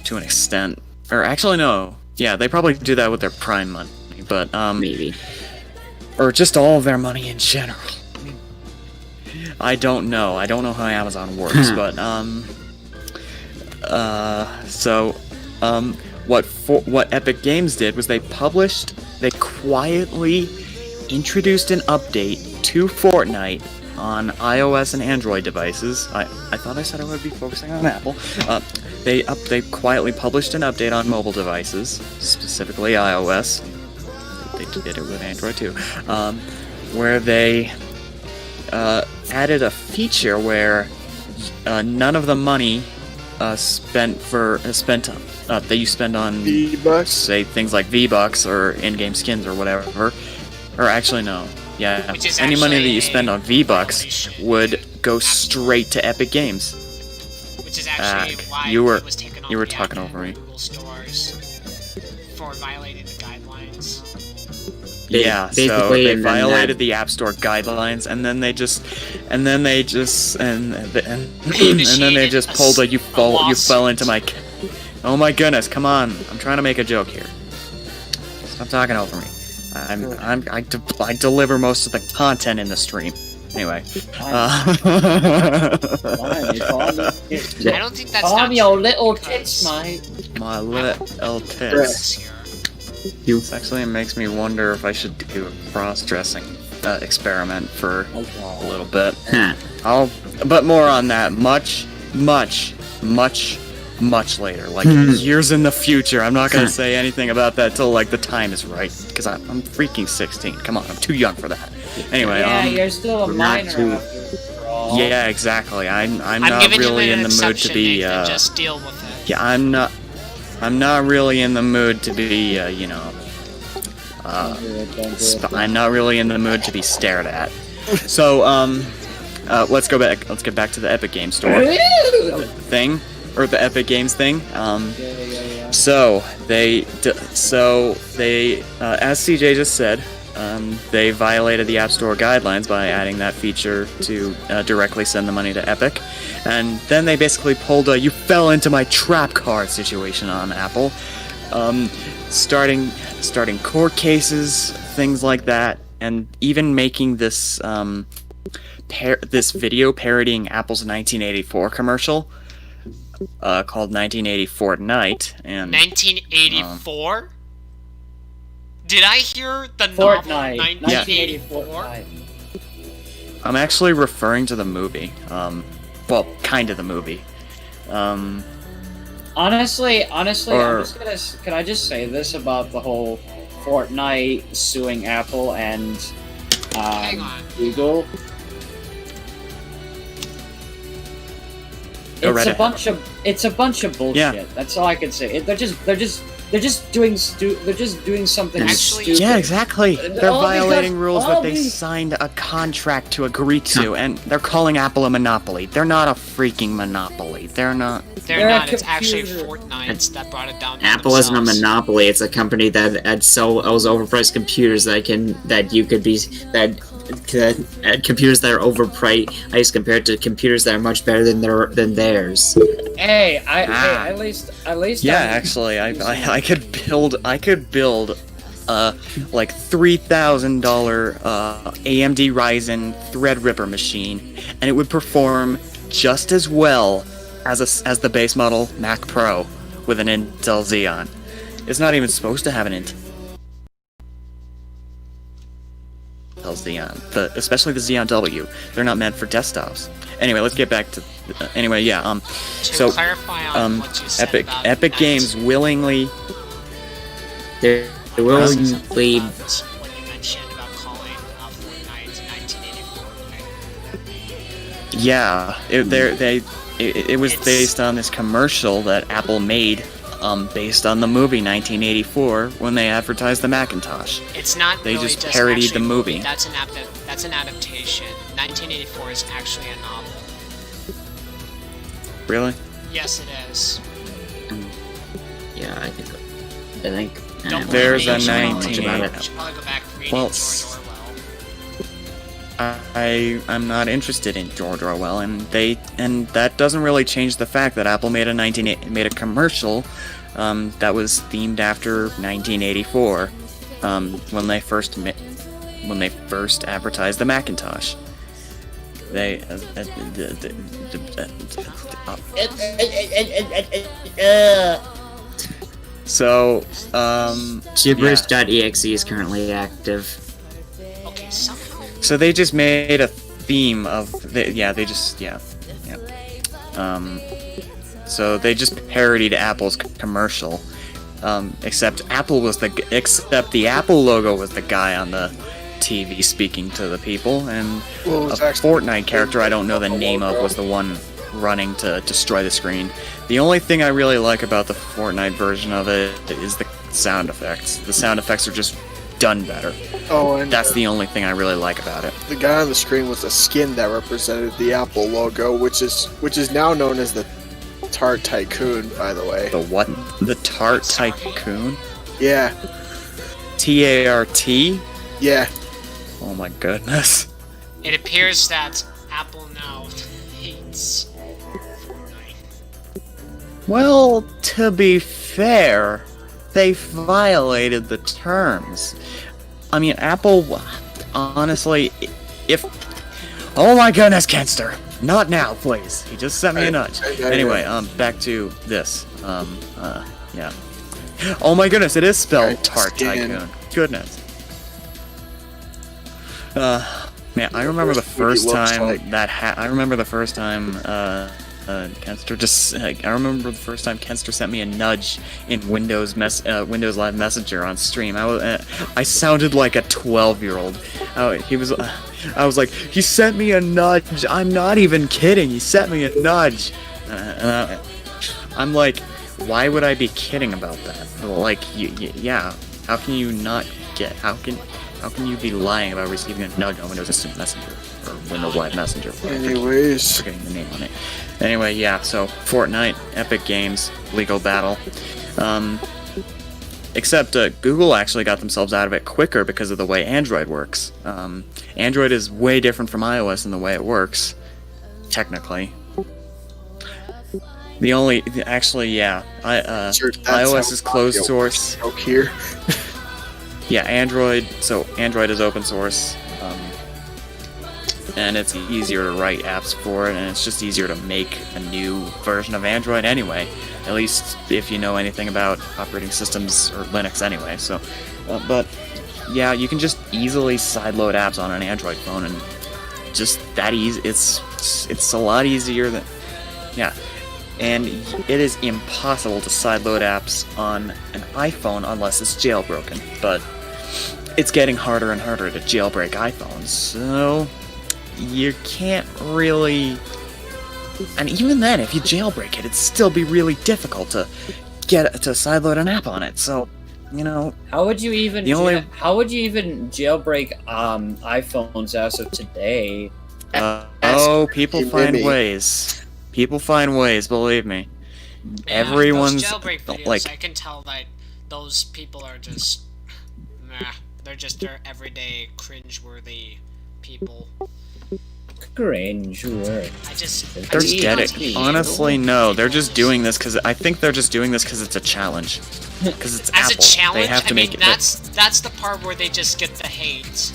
to an extent. Or actually, no. Yeah, they probably do that with their Prime money, but Maybe. Or just all of their money in general. I don't know. I don't know how Amazon works, but what Epic Games did was they quietly introduced an update to Fortnite on iOS and Android devices. I thought I said I would be focusing on Apple. They quietly published an update on mobile devices, specifically iOS. They did it with Android too, where they added a feature where none of the money that you spend on V-Bucks? say things like V-Bucks or in-game skins or whatever, or actually no, yeah, any money that you spend on V-Bucks would go straight to Epic Games. Which is actually why you were it was taken off you were the talking Apple over me. and Google stores for violating the guidelines. Yeah, so Basically, they and then violated that- the App Store guidelines, and then they just pulled a you fell into my. Oh my goodness! Come on, I'm trying to make a joke here. Stop talking over me. I deliver most of the content in the stream. Anyway. Fine, you call me. I don't think that's Call not me your true little because tits, mate. My little tits. this here. This actually makes me wonder if I should do a cross-dressing experiment for a little bit. Huh. But more on that much later, like years in the future. I'm not gonna say anything about that till like the time is right, because I'm freaking 16. Come on, I'm too young for that. Anyway, Yeah, you're still a we're not minor too- after all. yeah, exactly. I'm I'm not giving really you in an the mood to exception, be. Nathan, just deal with it. Yeah, I'm not really in the mood to be. I'm not really in the mood to be stared at. So let's get back to the Epic Games Store thing, or the Epic Games thing. So they, as CJ just said, they violated the App Store guidelines by adding that feature to directly send the money to Epic, and then they basically pulled a "you fell into my trap card" situation on Apple, starting court cases, things like that, and even making this this video parodying Apple's 1984 commercial called 1980 Fortnite. And 1984? Did I hear the novel Fortnite. 1984? Fortnite. I'm actually referring to the movie. Well, kind of the movie. Honestly, Or- can I just say this about the whole Fortnite suing Apple and Hang on. Google? Go right It's a bunch of bullshit. Yeah. That's all I can say. They're just doing something Actually- stupid. Yeah, exactly. They're All violating because- rules all that they be- signed a contract to agree to, and they're calling Apple a monopoly. They're not a freaking monopoly. They're not. They're They're a not. It's actually computer. Fortnite that brought it down to Apple isn't a themselves. monopoly. It's a company that sells overpriced computers computers that are overpriced compared to computers that are much better than theirs. Hey, Ah. at least. Yeah, I'm- actually, I could build like $3,000 AMD Ryzen Threadripper machine, and it would perform just as well as the base model Mac Pro with an Intel Xeon. It's not even supposed to have an Intel Xeon, especially the Xeon W. They're not meant for desktops. Anyway, let's get back to. To So, clarify on what you said Epic about Games willingly. They Something willingly about what you mentioned about calling Fortnite 1984. Right? Yeah, it was It's- based on this commercial that Apple made, based on the movie 1984 when they advertised the Macintosh. It's not. They really just parodied actually the a movie. That's an adaptation. 1984 is actually a novel. Really? Yes, it is. Yeah, I think. Don't There's worry, a you should probably- 19 You should probably go back and read Well, George Orwell. I'm not interested in George Orwell, and that doesn't really change the fact that Apple made a commercial that was themed after 1984 when they first advertised the Macintosh. They so Gibberish.exe is currently active. Okay, somehow. So they just made a theme of so they just parodied Apple's commercial, except the Apple logo was the guy on the TV speaking to the people, and Well, it a was actually- Fortnite character I don't know the name of was the one running to destroy the screen. The only thing I really like about the Fortnite version of it is the sound effects. The sound effects are just done better. Oh, and That's the only thing I really like about it. the guy on the screen was a skin that represented the Apple logo, which is now known as the Tart Tycoon, by the way. The what? The Tart Tycoon? Yeah, TART? yeah. Oh my goodness. It appears that Apple now hates Fortnite. Well, to be fair, they violated the terms. I mean, Apple, honestly, if... Oh my goodness, Kenster! Not now, please. He just sent me a nudge. Anyway, back to this. Yeah. Oh my goodness, it is spelled Alright, Tart skin. Tycoon. Goodness. Man, I remember the First movie first looks time like- I remember the first time Kenster sent me a nudge in Windows Live Messenger on stream. I sounded like a 12-year-old. I was like, he sent me a nudge. I'm not even kidding. He sent me a nudge. I'm like, why would I be kidding about that? Like, yeah. How can you not get? How can you be lying about receiving a nudge on Windows Instant Messenger or Windows Live Messenger? Anyways, Forgetting the name on it. Anyway, yeah. So Fortnite, Epic Games, legal battle. Except Google actually got themselves out of it quicker because of the way Android works. Android is way different from iOS in the way it works, technically. iOS is closed source. Joke here. Yeah, Android is open source, and it's easier to write apps for it, and it's just easier to make a new version of Android anyway, at least if you know anything about operating systems or Linux anyway. So, but yeah, you can just easily sideload apps on an Android phone, and just that easy. It's a lot easier than, yeah. and it is impossible to sideload apps on an iPhone unless it's jailbroken. But it's getting harder and harder to jailbreak iPhones, so you can't really. And even then, if you jailbreak it, it'd still be really difficult to get to sideload an app on it. So, you know, How would you even The only- how would you even jailbreak iPhones as of today? people Jimmy. find ways. People find ways, believe me. Everyone's those jailbreak videos, like, I can tell that those people are just meh. They're just their everyday cringe-worthy people. Cringe word. I just they're Just can't getting. take Honestly, no. They're just people's- doing this because I think they're just doing this because it's a challenge. Because it's As Apple. a challenge, They have to I mean, make it. that's the part where they just get the hate.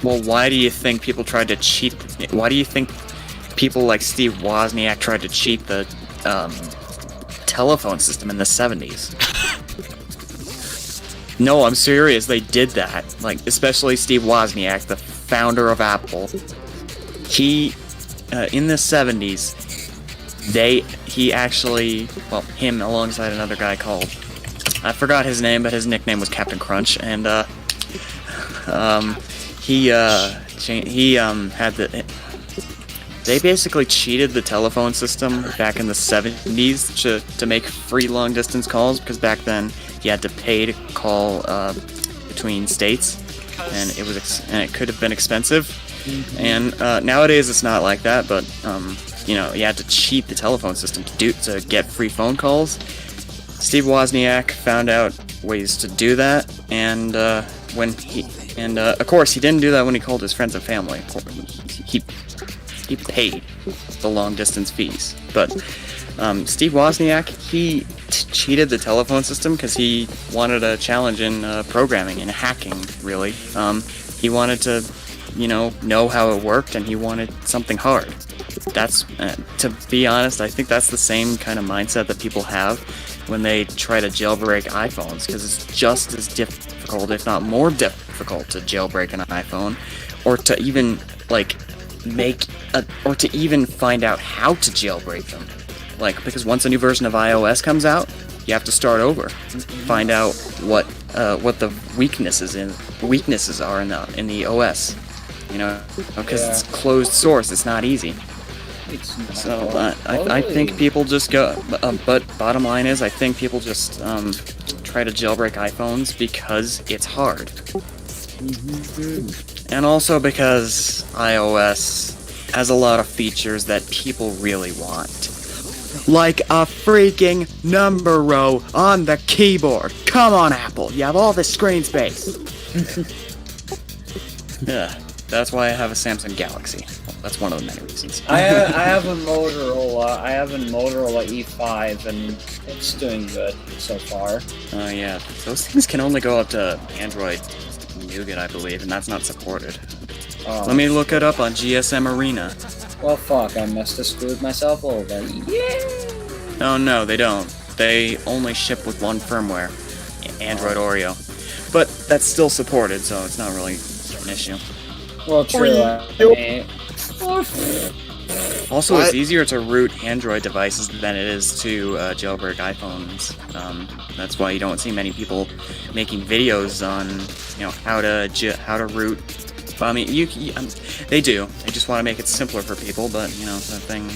Well, why do you think people tried to cheat? Why do you think people like Steve Wozniak tried to cheat the telephone system in the 70s? No, I'm serious. They did that. Like, especially Steve Wozniak, the founder of Apple. He, in the 70s, he actually, well, him alongside another guy called, I forgot his name, but his nickname was Captain Crunch, and he had the. They basically cheated the telephone system back in the 70s to make free long distance calls, because back then you had to pay to call between states, and it could have been expensive. And nowadays it's not like that, but you know, you had to cheat the telephone system to get free phone calls. Steve Wozniak found out ways to do that, and of course he didn't do that when he called his friends and family. He paid the long distance fees, but Steve Wozniak, he cheated the telephone system because he wanted a challenge in programming and hacking. Really, he wanted to, know how it worked, and he wanted something hard. That's to be honest, I think that's the same kind of mindset that people have when they try to jailbreak iPhones, because it's just as difficult, if not more difficult, to jailbreak an iPhone, or to even or to even find out how to jailbreak them. Because once a new version of iOS comes out, you have to start over, find out what the weaknesses are in the OS. Because it's closed source, it's not easy. So I think people just go. But bottom line is, I think people just try to jailbreak iPhones because it's hard, and also because iOS has a lot of features that people really want, like a freaking number row on the keyboard. Come on, Apple, you have all this screen space. Yeah, that's why I have a Samsung Galaxy. That's one of the many reasons. I have a Motorola. I have a Motorola E5, and it's doing good so far. Oh yeah, those things can only go up to Android Nougat, I believe, and that's not supported. Let me look it up on GSM Arena. Well, fuck, I must have screwed myself over. Yeah. Oh no, they don't. They only ship with one firmware, Android Oreo. But that's still supported, so it's not really an issue. Well, true. Also, it's easier to root Android devices than it is to jailbreak iPhones. That's why you don't see many people making videos on, how to root. I mean, they do. They just want to make it simpler for people. But the thing,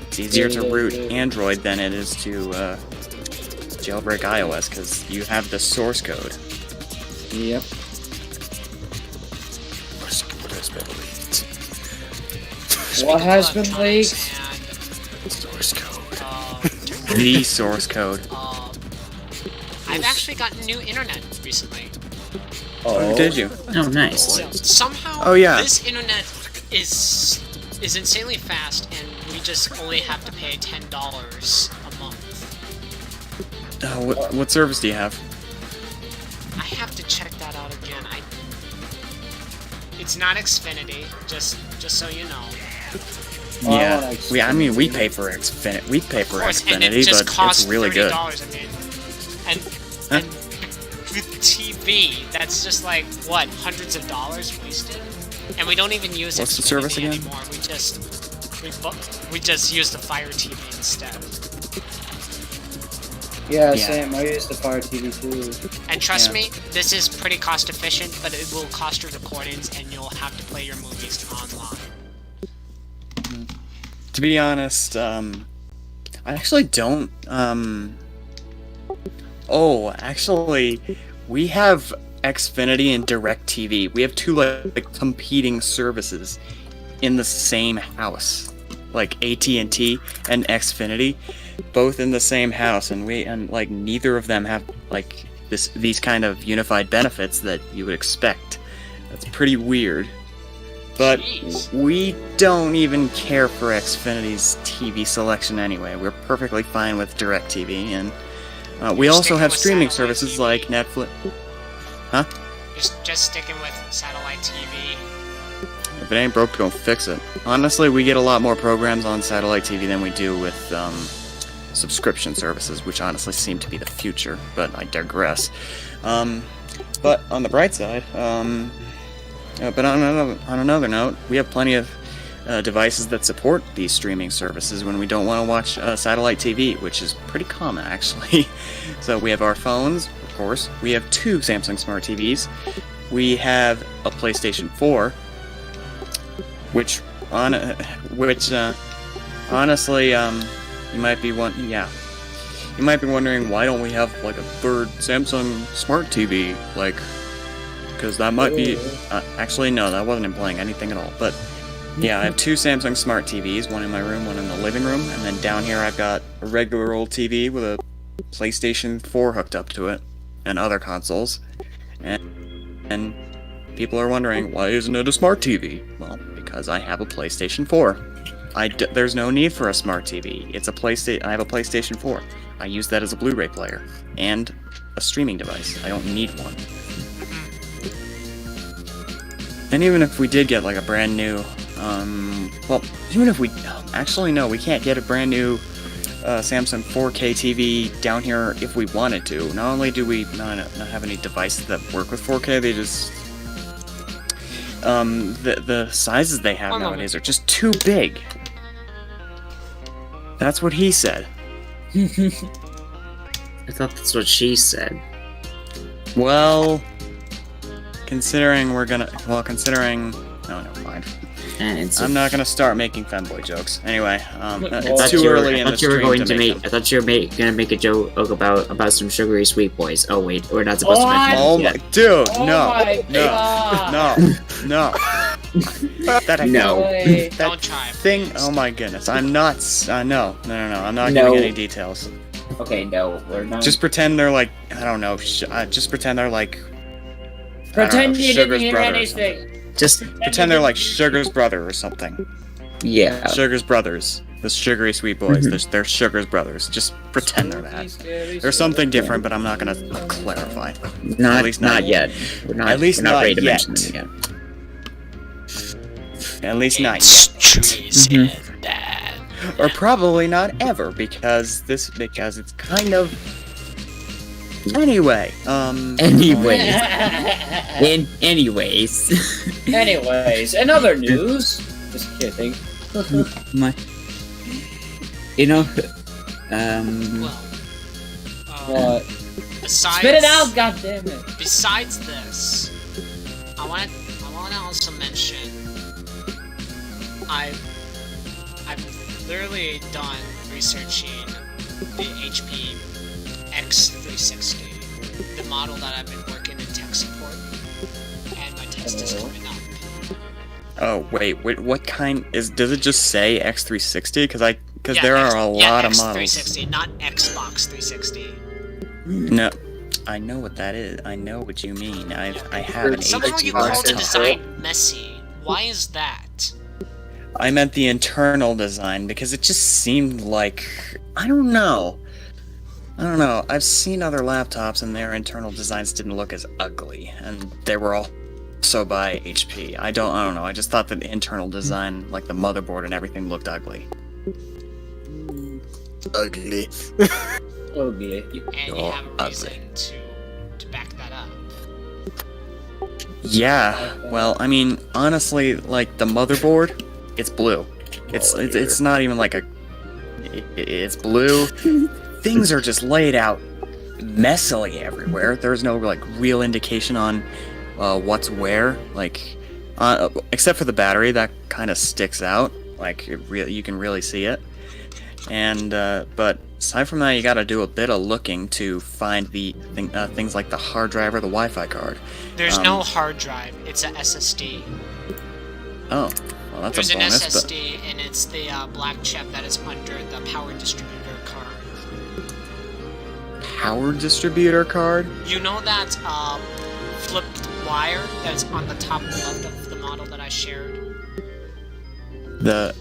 it's easier to root Android than it is to jailbreak iOS, because you have the source code. Yep. What has been leaked? Source code. The source code. I've actually gotten new internet recently. Oh, Did you? Oh, nice. Somehow, Oh, yeah. this internet is insanely fast, and we just only have to pay $10 a month. What service do you have? I have to check that out again. It's not Xfinity, just so you know. Yeah, we pay for Xfinity. We pay for Of course, and it Xfinity, just but costs it's really good. $30, I mean. And TV. That's just like, what, hundreds of dollars wasted? And we don't even use What's the service again? anymore. We just use the Fire TV instead. Yeah, Yeah. same. I use the Fire TV too. And trust Yeah. me, this is pretty cost efficient, but it will cost your recordings and you'll have to play your movies online. To be honest, I actually don't, Oh, actually, we have Xfinity and DirecTV. We have two, like competing services in the same house. Like, AT&T and Xfinity, both in the same house, and like, neither of them have, like, these kind of unified benefits that you would expect. That's pretty weird. But Jeez. we don't even care for Xfinity's TV selection anyway. We're perfectly fine with DirecTV, and we You're also sticking have with streaming satellite services TV. like Netflix. Just sticking with satellite TV. If it ain't broke, don't fix it. Honestly, we get a lot more programs on satellite TV than we do with subscription services, which honestly seem to be the future, but I digress. But on the bright side, but on another note, we have plenty of devices that support these streaming services when we don't want to watch satellite TV, which is pretty common, actually. So we have our phones, of course. We have 2 Samsung Smart TVs. We have a PlayStation 4, which honestly, you might be wondering, why don't we have like a third Samsung Smart TV, like. Because that might be... actually, no, that wasn't implying anything at all. But, yeah, I have 2 Samsung Smart TVs, one in my room, one in the living room. And then down here I've got a regular old TV with a PlayStation 4 hooked up to it. And other consoles. And people are wondering, why isn't it a Smart TV? Well, because I have a PlayStation 4. There's no need for a Smart TV. I have a PlayStation 4. I use that as a Blu-ray player. And a streaming device. I don't need one. And even if we did get like a brand new, even if we, actually no, we can't get a brand new Samsung 4K TV down here if we wanted to. Not only do we not have any devices that work with 4K, they just, the sizes they have nowadays are just too big. That's what he said. I thought that's what she said. Well... Considering oh, never mind. And I'm not gonna start making femboy jokes. Anyway, I it's thought too you were, early in I the thought you were stream going to make them. I thought you were gonna make a joke about some sugary sweet boys. Oh wait, we're not supposed to mention Oh it my, yet. dude, Oh no, my no, God. no. That No. Way. that Don't try. thing. Oh my goodness, I'm not. No. I'm not No. giving any details. Okay, no, we're not. Just pretend they're like, I don't know. Just pretend they're like. Pretend you didn't Sugar's hear brother or anything. just Pretend they're like Sugar's brother or something. yeah. Sugar's brothers. The sugary sweet boys. They're Sugar's brothers. Just pretend they're that. There's something different, but I'm not gonna clarify. Not At least not yet. We're not. At least we're not not ready to yet. mention them yet. At least not It's yet. treason, Dad. Or probably not ever, because it's kind of. Anyway, Anyways. Anyways. Anyways, in other news, just kidding. My. You know. Well, What? besides, Spit it out, goddammit! Besides this, I want to also mention I've literally done researching the HP X360, the model that I've been working in tech support, and my test is coming up. oh wait, what kind is? Does it just say X360? Because Yeah, there are a lot of X360, models. not Xbox 360. No, I know what that is. I know what you mean. I have an Somehow HP you called the myself. design messy. Why is that? I meant the internal design because it just seemed like I don't know. I've seen other laptops and their internal designs didn't look as ugly, and they were also by HP. I don't know. I just thought that the internal design, like the motherboard and everything, looked ugly. Ugly. Ugly. And you have a reason to back that Yeah, well, I mean, honestly, like the motherboard, it's blue. It's not even like it's blue. Things are just laid out messily everywhere. There's no like real indication on what's where. Like, except for the battery, that kind of sticks out. Like, you can really see it. And but aside from that, you got to do a bit of looking to find the things like the hard drive or the Wi-Fi card. There's no hard drive. It's a SSD. Oh, well, that's There's a bonus. an SSD, and it's the black chip that is under the power distributor card. Power distributor card? You know that flipped wire that's on the top left of the model that I shared? The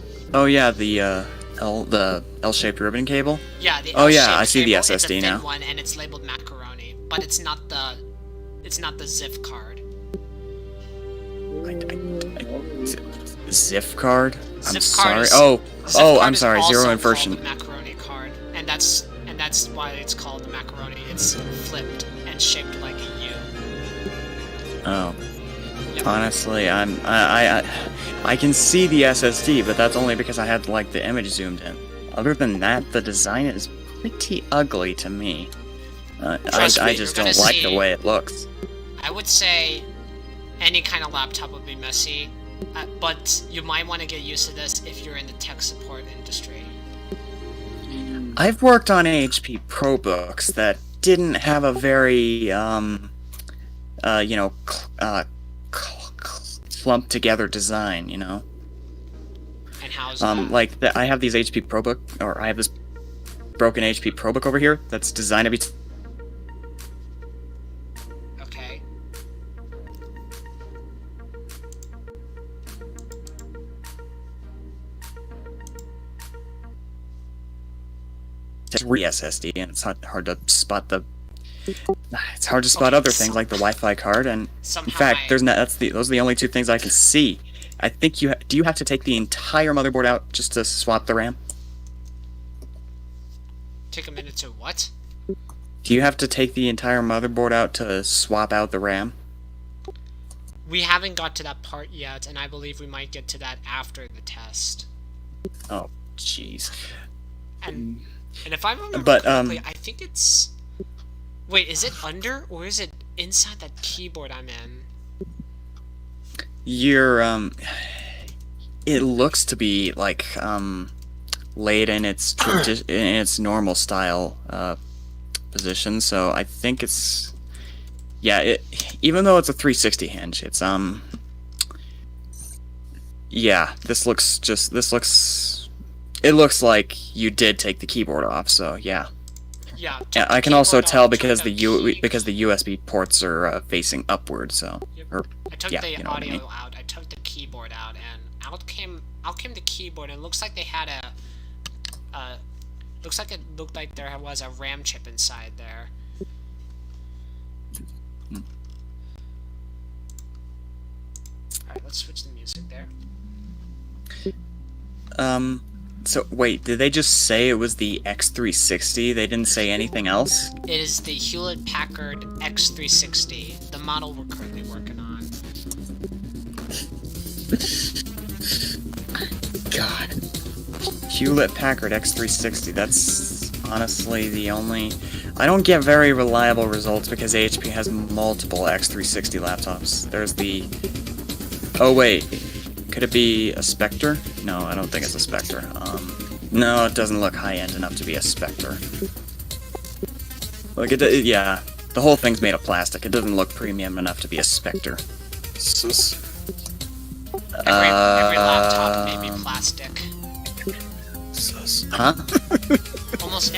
L-shaped ribbon cable? Yeah, the Oh, yeah, L-shaped I see the cable is a SSD thin now. one, and it's labeled macaroni, but it's not the ZIF card. ZIF card? I'm ZIF sorry. card is- Oh, ZIF card I'm is sorry. also Zero called inversion. the macaroni card, and that's why it's called the macaroni. It's flipped and shaped like a U. Oh. Yep. Honestly, I can see the SSD, but that's only because I had like the image zoomed in. Other than that, the design is pretty ugly to me. Trust I me, just you're don't gonna like see- the way it looks. I would say any kind of laptop would be messy, but you might want to get used to this if you're in the tech support industry. I've worked on HP ProBooks that didn't have a very, clumped together design, you know? And how's that? Like, I have these HP ProBook, or I have this broken HP ProBook over here that's designed to be... Okay. SSD, and it's hard to spot the... It's hard to spot other things like the Wi-Fi card, and in Somehow fact, I- those are the only two things I can see. I think do you have to take the entire motherboard out just to swap the RAM? Take a minute to what? Do you have to take the entire motherboard out to swap out the RAM? We haven't got to that part yet, and I believe we might get to that after the test. Oh, jeez. And if I remember But, correctly, I think it's... Wait, is it under, or is it inside that keyboard I'm in? You're, it looks to be, like, laid in its in its normal style, position, so I think it's... Yeah, even though it's a 360 hinge, it's, yeah, it looks like you did take the keyboard off, so yeah. Yeah, Yeah, took I the can also keyboard tell off, because took because the USB ports are facing upward, so... Yep. Or, I took yeah, the you know what I audio mean. out, I took the keyboard out, and out came the keyboard, and it looks like they had it looked like there was a RAM chip inside there. Alright, let's switch the music there. So, wait, did they just say it was the X360? They didn't say anything else? It is the Hewlett-Packard X360, the model we're currently working on. God. Hewlett-Packard X360, that's honestly the only... I don't get very reliable results because HP has multiple X360 laptops. There's the... Oh, wait. Could it be a Spectre? No, I don't think it's a Spectre. No, it doesn't look high-end enough to be a Spectre. Like, yeah, the whole thing's made of plastic. It doesn't look premium enough to be a Spectre. Every laptop may be plastic. Huh? Almost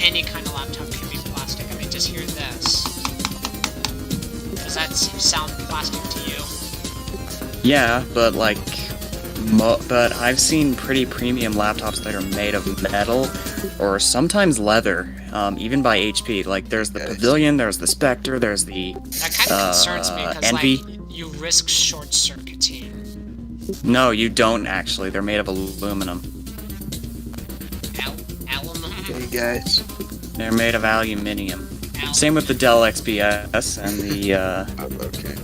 any kind of laptop can be plastic. I mean, just hear this. Does that sound plastic to you? Yeah, but like, but I've seen pretty premium laptops that are made of metal, or sometimes leather, even by HP. Like, there's the Pavilion, there's the Spectre, there's the That kind of concerns me because Envy. like you risk short circuiting. No, you don't actually. They're made of aluminum. Aluminum. Hey guys. They're made of aluminium. Same with the Dell XPS and the Okay.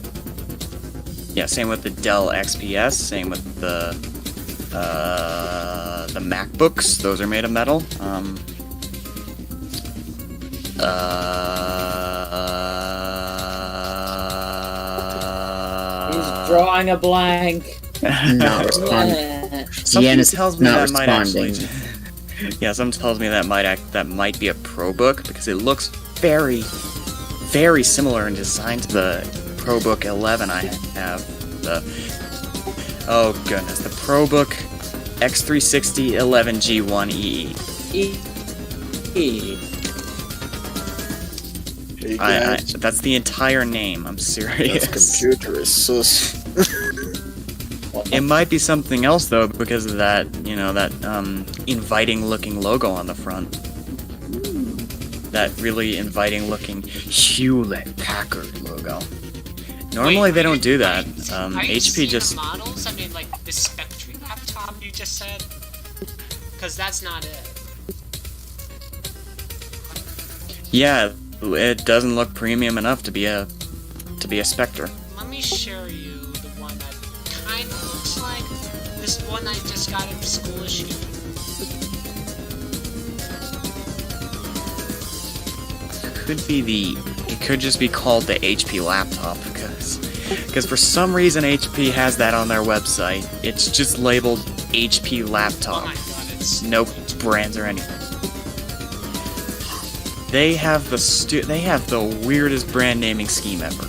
Yeah, same with the Dell XPS. Same with the MacBooks. Those are made of metal. He's drawing a blank. Not responding. Something Deanna's tells me not that might actually. responding. Yeah, something tells me that might be a ProBook because it looks very, very similar in design to the ProBook 11 I have. Oh goodness, the ProBook X360 11G1EE. Hey guys, That's the entire name. I'm serious. this computer is sus. It might be something else though, because of that, that inviting-looking logo on the front. That really inviting-looking Hewlett-Packard logo. Normally they don't do that. Are you HP seeing just. the models? I mean, like the Spectre laptop you just said? Because that's not it. Yeah, it doesn't look premium enough to be a Spectre. Let me show you the one that kind of looks like this one I just got in the school issue. It could just be called the HP laptop because for some reason HP has that on their website. It's just labeled HP Oh laptop. my god, it's No brands or anything. They have the weirdest brand naming scheme ever.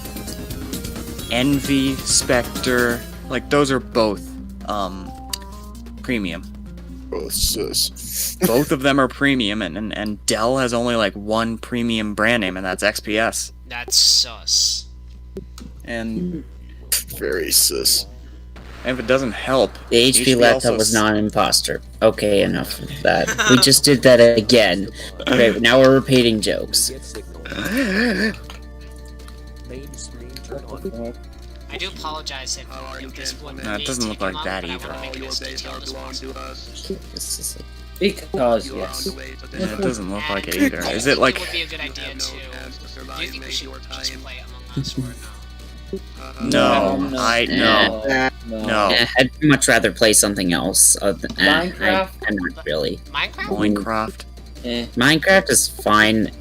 Envy, Spectre, like those are both premium. Oh, sus. Both of them are premium, and Dell has only like one premium brand name, and that's XPS. That's sus. And Very sus. if it doesn't help, The HP laptop was not an imposter. Okay, enough of that. We just did that again. Okay, now we're repeating jokes. I do apologize if this one. No, it doesn't look like that either. I want to make it as detailed as possible. This is Because, yes. Yeah, it doesn't look like it And either. I Is think it like? It would be a good idea to. Do you think we should just play Among Us or no? No, No. no. I'd much rather play something else. Minecraft? I'm not really. Minecraft? Minecraft. Minecraft is fine.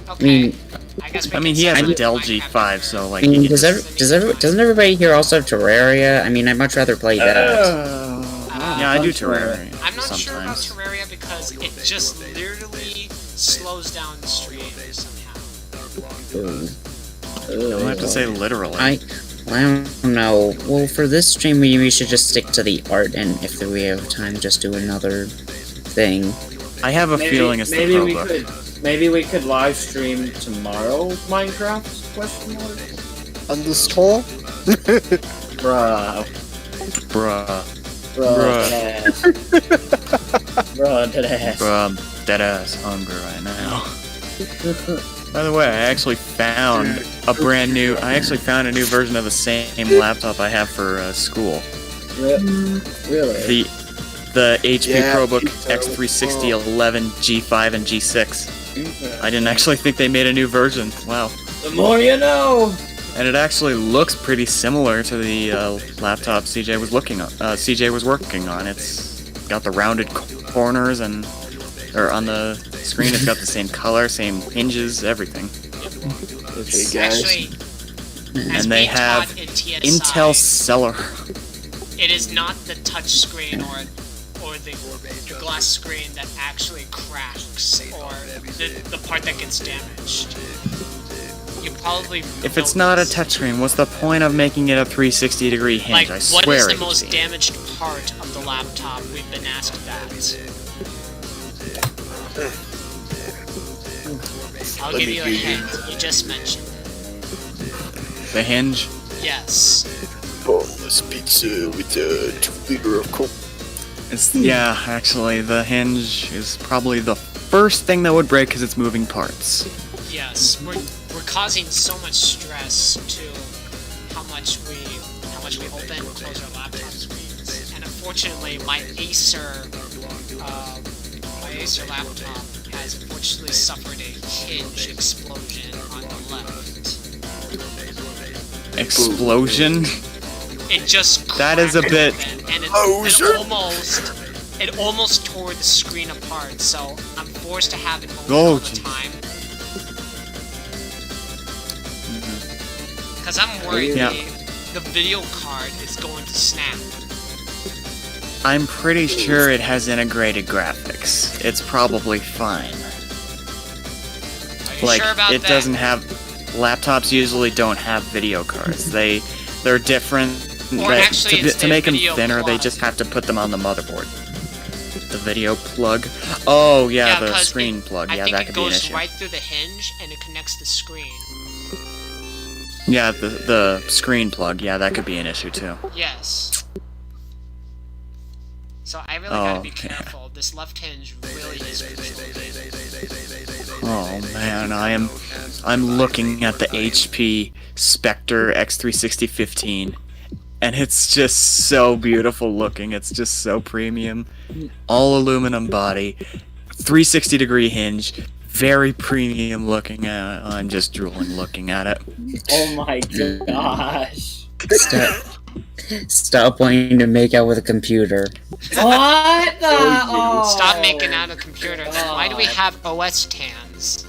Okay. I guess we He can has say a Dell Minecraft G5, for- so like. I mean, you can just- doesn't everybody here also have Terraria? I mean, I'd much rather play that. Yeah, I do Terraria. I'm not sure about sometimes. Terraria because it just literally slows down the stream somehow. You'll have to say literally. I don't know. Well, for this stream, we should just stick to the art, and if we have time, just do another thing. I have a feeling it's the ProBook. Maybe we could live stream tomorrow Minecraft? Question mark? Underscore? Bruh. Bruh. Bruh. Deadass. Bruh, deadass. Bruh, I'm deadass hungry right now. By the way, I actually found a new version of the same laptop I have for school. Really? The HP Yeah, ProBook so- X360 11 G5 and G6. I didn't actually think they made a new version. Wow. The more you know! And it actually looks pretty similar to the laptop CJ was working on. It's got the rounded corners or on the screen. It's got the same color, same hinges, everything. Hey guys. Actually, as And they being have taught in TSI, Intel Cellular. it is not the touch screen or the glass screen that actually cracks or the part that gets damaged. You probably If it's not a touchscreen, what's the point of making it a 360-degree hinge? like I what swear is the it's most easy. damaged part of the laptop? We've been asked that. I'll Let give me you a read hint. You just mentioned it. The hinge? Yes. Boneless pizza with 2 liter of Coke. Yeah, actually, the hinge is probably the first thing that would break because it's moving parts. Yes. We're causing so much stress to how much we open and close our laptop screens. And unfortunately, my Acer laptop has unfortunately suffered a hinge explosion on the left. Explosion? it just That is a cracked bit- open, and it almost tore the screen apart. So I'm forced to have it open all the gee. time. Because I'm worried Yeah. the video card is going to snap. I'm pretty sure it has integrated graphics. It's probably fine. Are you Like, sure about it that? doesn't have... Laptops usually don't have video cards. They're different. Or actually, it's to the make them video thinner, they plug. just have to put them on the motherboard. The video plug? Oh, yeah, the 'cause screen plug. I Yeah, think that it could be an goes issue. right through the hinge and it connects the screen. Yeah, the screen plug. Yeah, that could be an issue, too. Yes. So I really gotta be Okay. careful. This left hinge really is crucial. Oh man, I'm looking at the HP Spectre X360-15, and it's just so beautiful looking. It's just so premium. All aluminum body, 360-degree hinge, very premium looking. I'm just drooling looking at it. Oh my gosh. Stop wanting to make out with a computer. What the? Oh. Stop making out a computer. Then why do we have OS tans?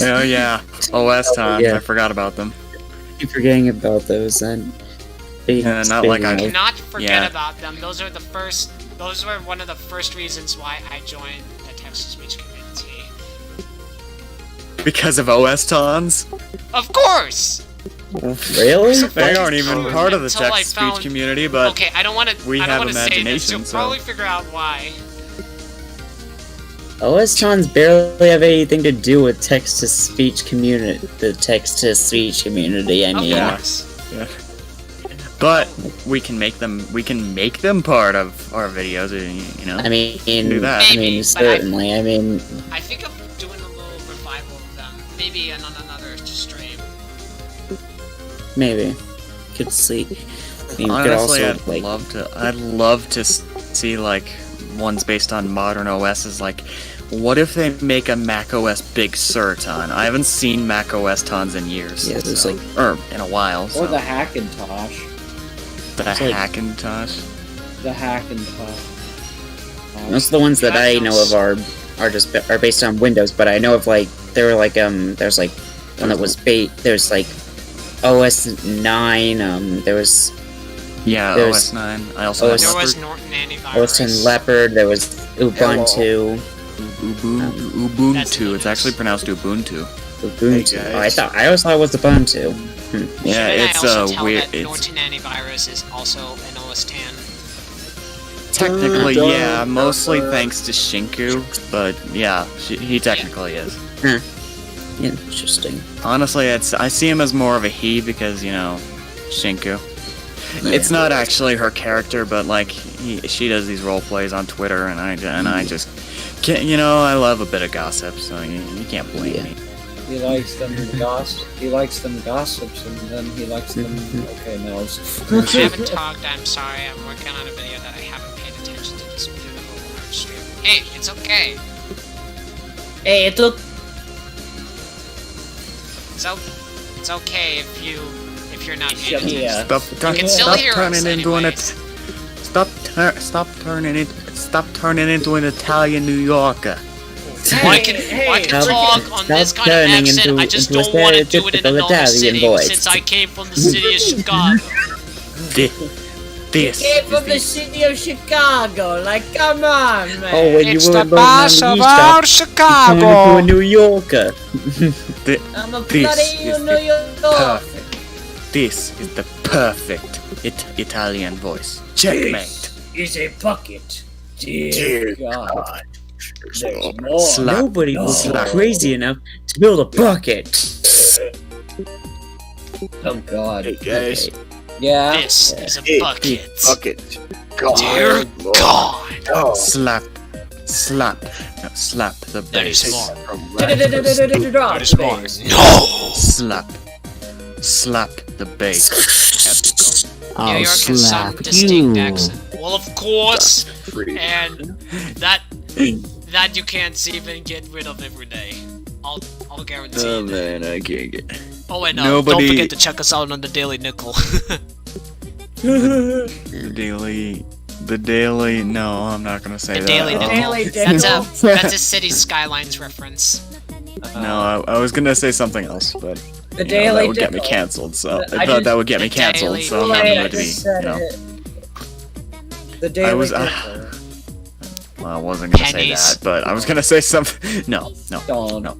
Oh yeah, OS times. Yeah. I forgot about them. Keep forgetting about those and Not like I- Cannot forget Yeah. about them. Those were one of the first reasons why I joined the text-to-speech community. Because of OS tons? Of course. Really? They aren't even True, part of the until I text-to-speech found- community, but Okay, I don't want to. we I have don't want to say this. imagination, You'll so- probably figure out why. OS-trons barely have anything to do with text-to-speech community. The text-to-speech community, I Of mean. course. But we can make them part of our videos, you know. I mean, Do that. I Maybe, mean, but I- certainly. I mean, I think I'm doing a little revival of them. Maybe on another stream. maybe. Could see. You could Honestly, also, I'd love to see like ones based on modern OSs. Like, what if they make a Mac OS Big Sur ton? I haven't seen Mac OS tons in years. Yeah, there's so- or in a while. Or So. the Hackintosh. The it's like- Hackintosh. The Hackintosh. most of the ones that I know of are based on Windows, but I know of like there were like there's like one that was there's like OS 9, there was Yeah, There's OS 9. I also OS have There was Leopard. Norton antivirus. OS 10 Leopard, there was Ubuntu, Ubuntu. It's actually pronounced Ubuntu. Ubuntu. Hey, Oh, guys. I always thought it was Ubuntu. Yeah, And it's I also tell weird. that It's Norton antivirus is also an OS 10. technically, yeah, mostly thanks to Shinku, but yeah, he technically is. Interesting. Honestly, I see him as more of a he because, you know, Shinku. It's not actually her character, but like she does these role plays on Twitter, and I just can't, you know, I love a bit of gossip, so you can't blame Yeah. me. He likes them gossip. He likes them gossips, and then he likes them. Okay, no. I haven't talked, I'm sorry, I'm working on a video that I haven't paid attention to this beautiful Artstream. Hey, it's okay. Hey, it took. It's okay if you're not paying Shut attention. yeah. Stop, You can still stop hear turning us into an anyways. stop turning into an Italian New Yorker. I can talk on this kind of turning accent, I just into a don't want to do it in stereotypical another Italian city, voice. since I came from the city of Chicago. This Came is from the city of Chicago. Like, come on, man. Oh, when It's you the were boss of our turning into Chicago. a New Yorker. I'm a this bloody is New York. perfect. This is the perfect Italian voice. Checkmate. Is a bucket. Dear God. There's more. Slap. Nobody was Slap. crazy enough to build a bucket. Oh God. Hey guys, Yeah. This is a Hey, bucket. bucket. God. Dear Lord. God. Oh, Slap. Slap. No, slap the There's bass. more. Drop There's more. space. No! Slap. Slap the bass. New York has some distinct accent. Well, of course, free. and that you can't even get rid of every day. I'll guarantee. Oh it. man, I can't get. Oh, and don't Nobody- forget to check us out on the Daily Nickel. The daily. No, I'm not gonna say The that. Daily Oh. Nickel. That's a City Skylines reference. No, I was gonna say something else, but The that Daily would get me Nickel. canceled. So I I thought that just- would get me The canceled. Daily- So I'm not Right, gonna I be, just said it. The Daily I was- Nickel. Well, I wasn't gonna Pennies. say that, but I was gonna say something. No. Don't. No.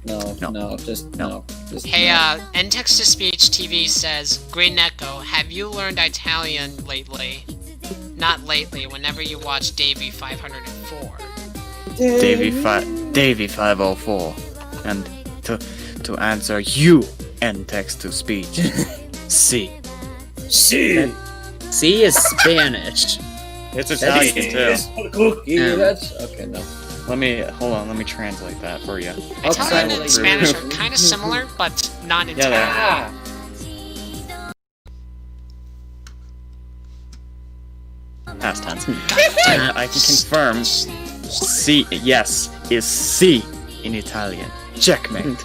No. Just No. no. Just Hey, no. in text-to-speech TV says, Green Echo, have you learned Italian lately? Not lately, whenever you watch Davy 504. Davy 504, and to answer you in text to speech. C. See. C is Spanish. It's Italian too. Cookie. Um, That's okay. No. Let me translate that for you. Italian Okay. and Spanish are kind of similar, but not Yeah, entirely. Ah. Past tense. I can confirm C, yes, is C in Italian. Checkmate.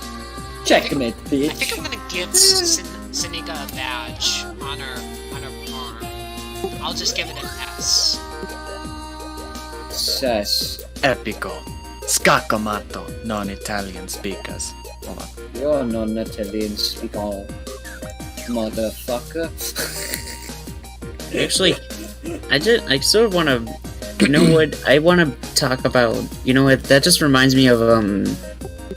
Checkmate, I bitch. think I'm gonna give Sinika a badge on her arm. I'll just give it an S. Sess. Epico. Scaccomato. Non-Italian speakers. Hold on. You're non-Italian speaker, motherfucker. Actually, I sort of want to, you know what? I want to talk about. You know what? That just reminds me of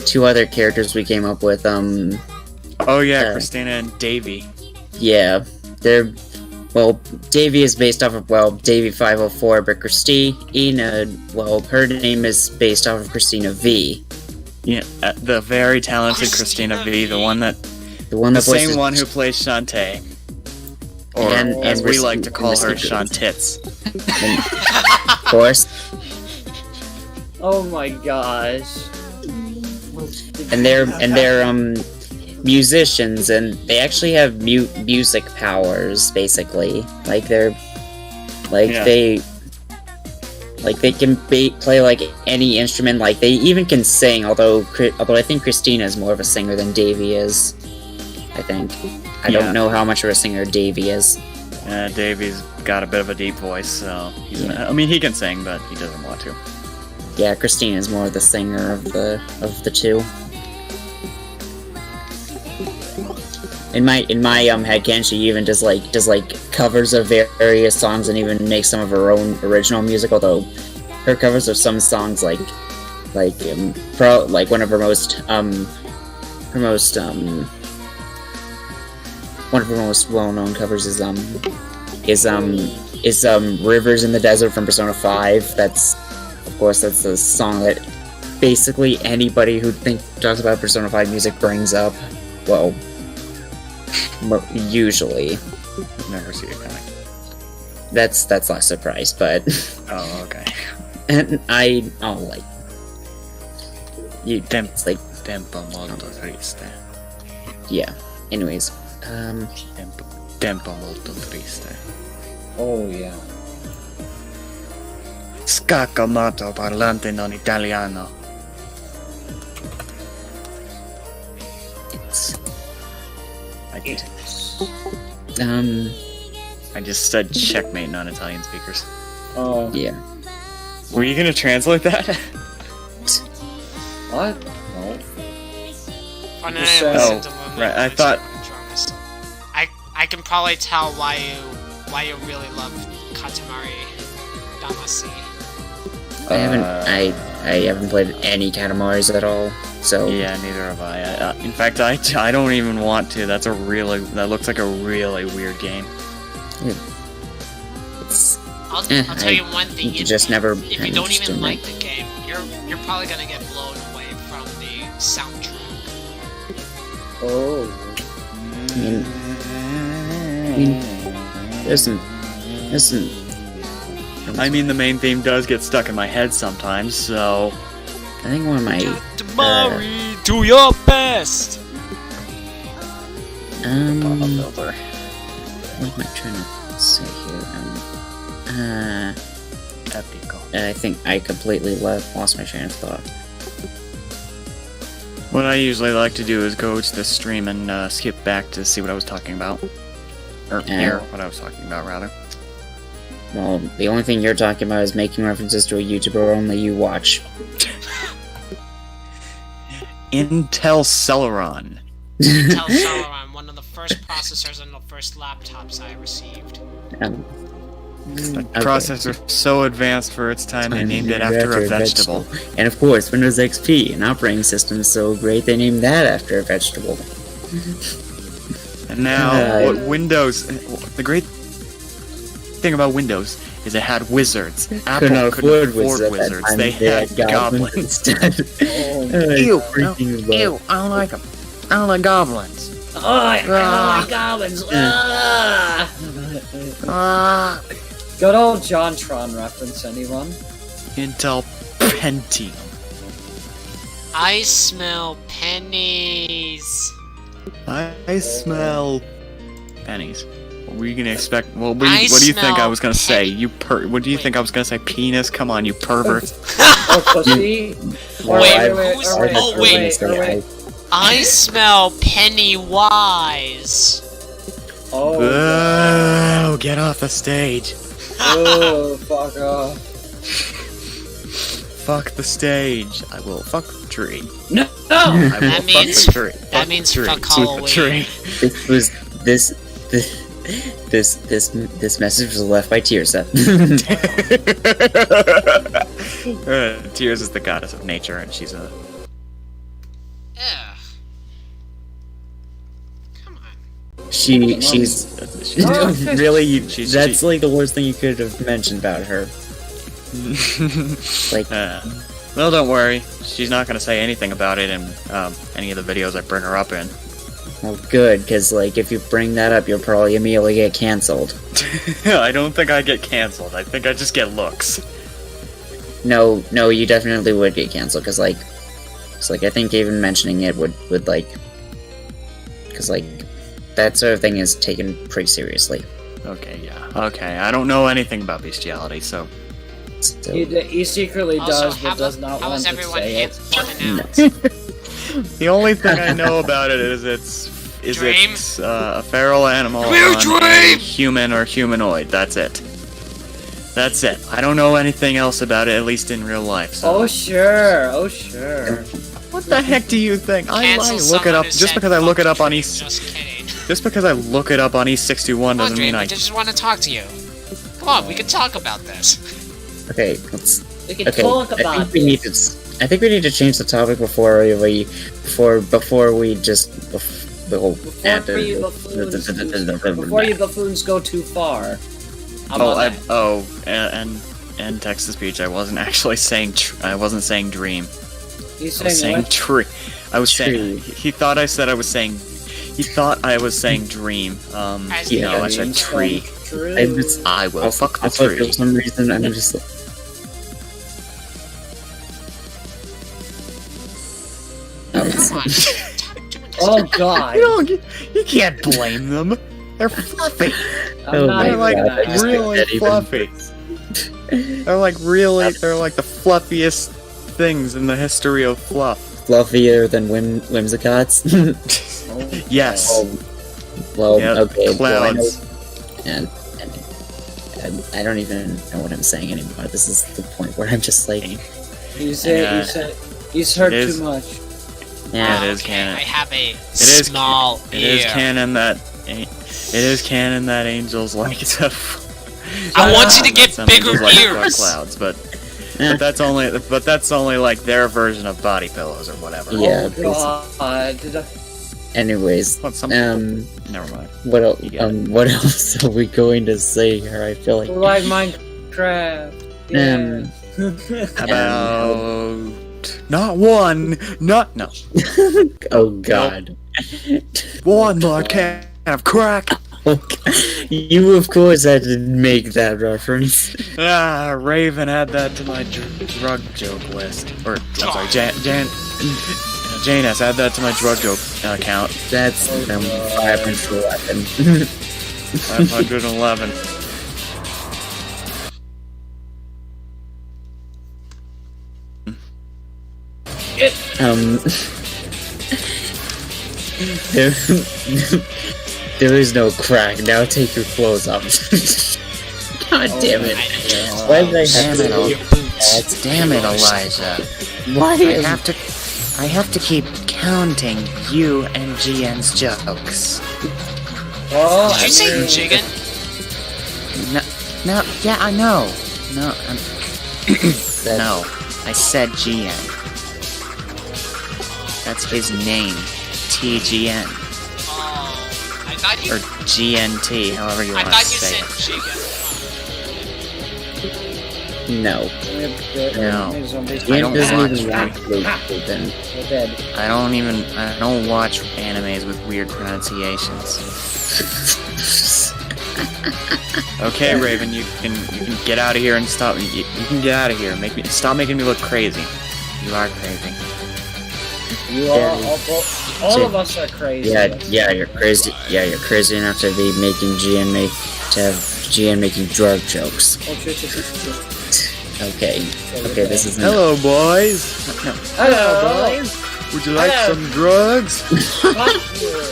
two other characters we came up with. Oh yeah, Christina and Davy. Yeah, they're Davy is based off of Davy 504, but Christina, her name is based off of Christina V. Yeah, the very talented Christina V, the one that The one the that voices, same one who plays Shantae. Or And- as and we Ris- like to call and her, Risky. Shantits. of course, Oh my gosh. and they're musicians, and they actually have music powers, basically. Like they're Yeah. they can play like any instrument. Like they even can sing. Although I think Christina is more of a singer than Davy is. I think. I Yeah. don't know how much of a singer Davy is. Davy's got a bit of a deep voice, so Yeah. I mean he can sing, but he doesn't want to. Yeah, Christina is more the singer of the two. In my headcanon, she even does covers of various songs and even makes some of her own original music. Although her covers of some songs one of her most well-known covers is Rivers in the Desert from Persona 5. That's the song that basically anybody who talks about Persona 5 music brings up. Well, usually. Never see it coming. That's not a surprise, but Oh, okay. and I'll like you. It's like Tempo molto triste. yeah. Anyways, Tempo molto triste. Oh yeah. Scaccomato parlante non italiano. it's I just said checkmate non-Italian speakers. Oh. yeah. Were you gonna translate that? What? No. When I Just listen oh, to Lumen, right, I it's thought- like control myself. I can probably tell why you really love Katamari Damacy. I haven't played any Katamari's at all. So Yeah, neither have I. In fact, I don't even want to. That looks like a really weird game. it's I'll I tell you one thing. just never If had you don't interest even in like it. the game, you're probably gonna get blown away from the soundtrack. Oh. Listen. I mean, the main theme does get stuck in my head sometimes, so I think one of my Katamari, do your best. filter. what am I trying to say here? Epico. I think I completely lost my train of thought. What I usually like to do is go to the stream and skip back to see what I was talking about. Or hear what I was talking about, rather. Well, the only thing you're talking about is making references to a YouTuber only you watch. Intel Celeron. Intel Celeron, one of the first processors and the first laptops I received. The processor so advanced for its time, they named it after a vegetable. And of course, Windows XP, an operating system so great they named that after a vegetable. And now, what Windows... The great thing about Windows is it had wizards. Apple couldn't afford wizards. They had goblins instead. Ew, ew, I don't like them. I don't like goblins. Oh, I don't like goblins. Good old JonTron reference, anyone? Intel Pentium. I smell pennies. I smell pennies. What were you gonna expect? Well, what do you think I was gonna say? What do you think I was gonna say? Penis? Come on, you pervert. Oh, pussy? Wait. I smell Pennywise. Oh, get off the stage. Oh, fuck off. Fuck the stage. I will fuck the tree. No! I will That fuck means- the tree. that means fuck Halloween. This message was left by Tirza. Tears is the goddess of nature, and she's a... Ugh. Come on. She's really. That's she- like the worst thing you could have mentioned about her. Like, well, don't worry. She's not gonna say anything about it in any of the videos I bring her up in. well, good, because like if you bring that up, you'll probably immediately get canceled. I don't think I get canceled. I think I just get looks. No, you definitely would get canceled, because like, I think even mentioning it would like, because like, that sort of thing is taken pretty seriously. Okay, yeah. Okay, I don't know anything about bestiality, so... He secretly Also, does, but does not how want was to everyone say hip it. in and out? The only thing I know about it is Dream? it's a feral animal Come here, on a Dream! human or humanoid. That's it. That's it. I don't know anything else about it, at least in real life. So. Oh sure. What the heck do you think? Cancel look it someone up who just said because I look fuck it up on Dream. East. Just kidding. Just because I look it up on East621 Come on, doesn't Dream, mean I I. just want to talk to you. Come on, we can talk about this. Okay, let's. We can Okay, talk I about think we need to. I think we need to change the topic before we just. Before you buffoons go too far. And text to speech. I wasn't actually saying. I wasn't saying dream. He's I was saying what? tree. I was Tree. saying. He thought I said I was saying. He thought I was saying dream. As No, I you said know. tree. True. I will fuck the Also, tree. for some reason, I'm just. Come on. Stop doing this. Oh god. You can't blame them. They're fluffy. I'm not my They're even like God, I just really think that even- fluffy. They're like they're like the fluffiest things in the history of fluff. Fluffier than Whimsicots. Yes. Well, Yep, okay. Well, I know, clouds. and I don't even know what I'm saying anymore. This is the point where I'm just like, He's heard It is- too much. yeah. It is Okay, canon. I have a is small It is ear. canon that angels like to. I want you to get Some bigger angels like to fuck ears. clouds, but that's only like their version of body pillows or whatever. Yeah. Oh god. Anyways, Well, some never mind. what else? You get it. What else are we going to say here? I feel like. Like Minecraft. Yeah. About not one, not no Oh God. one more can of crack. You of course had to make that reference. Raven, add that to my drug joke list. Or I'm sorry, Janus, add that to my drug joke count. That's 511. 511. There, there is no crack. Now take your clothes off. God damn it. Oh, Why did I have Damn to it, Your boots. Damn it, Elijah. Why I have to keep counting you and GN's jokes. well, Did you say Jigen? No, yeah, I know. No, no, I said GN. That's his name. TGN. Oh, I thought you. Or GNT, however you I want to thought you say said it. Jigen. No. No. I don't doesn't watch even want to then. We're dead. I don't watch animes with weird pronunciations. Okay, Raven, you can get out of here and stop. You can get out of here. Stop making me look crazy. You are crazy. You are all of us are crazy. Yeah, you're crazy. Yeah, you're crazy enough to be making to have GN making drug jokes. Oh, true. Okay, this is Hello, boys. No. Hello, boys. Would you like Hello. some drugs? Fuck you.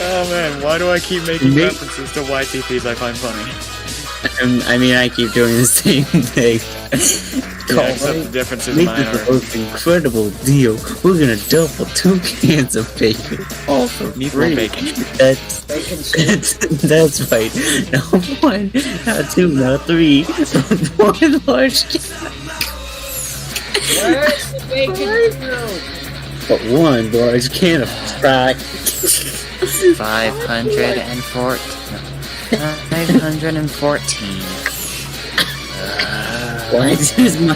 Oh man, why do I keep making references to YTPs I find funny? I mean, I keep doing the same thing. Yeah, except the difference is Make mine this the are most incredible deal. We're gonna double 2 cans of bacon. All for meatball free. bacon. That's Bacon soup. that's right. Not 1, not 2, not 3. 1 large can. Where's the bacon soup? But 1 large can of crack. 514. What is my...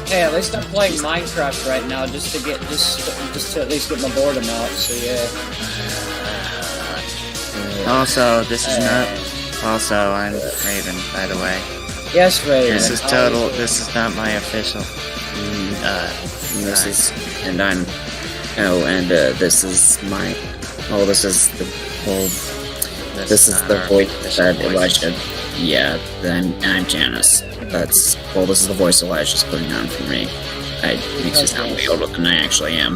Hey, at least I'm playing Minecraft right now, just to at least get my boredom out. So yeah. Also, this is not. Also, I'm Raven, by the way. Yes, Ray. This is not my official. This is... And I'm... Oh, and this is my... Oh, this is the whole... This is the voice that Elijah... Yeah, I'm Janice. This is the voice Elijah's putting on for me. It makes it sound way older than I actually am.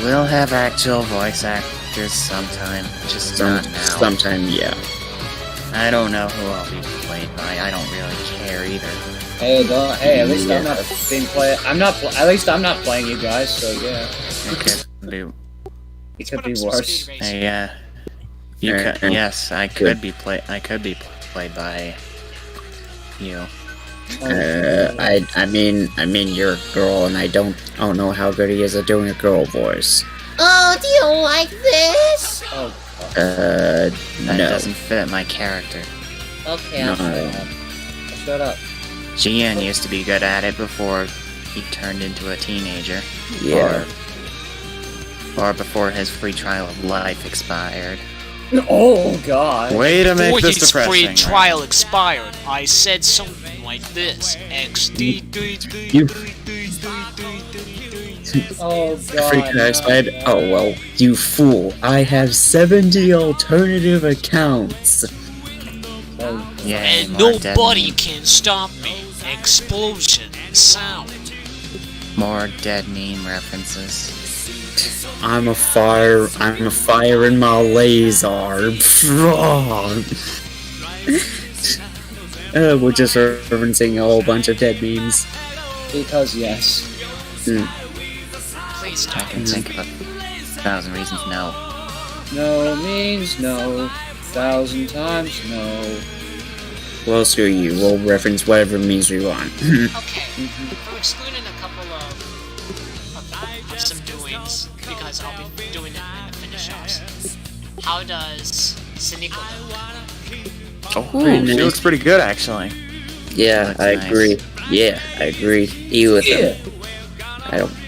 We'll have actual voice actors sometime, just not now. Sometime, yeah. I don't know who I'll be played by. I don't really care either. Hey, at least I'm not being played. At least I'm not playing you guys. So yeah. It could be worse. Hey, yes, I could be played by you. I mean, you're a girl, and I don't know how good he is at doing a girl voice. Oh, do you like this? Oh. That No. doesn't fit my character. Okay, No. Shut up. GN used to be good at it before he turned into a teenager. Yeah. Or before his free trial of life expired. Oh God. Way to make Before this his depressing. free trial expired, I said something like this. XD. Oh God. Free expired? Oh well, you fool. I have 70 alternative accounts. Yeah, And more dead nobody meme- can stop me. Explosion sound. More dead meme references. I'm a fire in my laser. We're just referencing a whole bunch of dead memes. Because yes. Please I stop. can think of 1,000 reasons no. No means no. 1,000 times no. Well, screw you. We'll reference whatever memes we want. Okay, we're excluding a couple of some doings because I'll be doing it in the finish ups. How does Cynical look? Oh, Pretty she nice. looks pretty good actually. Yeah, That's I nice. agree. Yeah, I agree. You with Yeah. him.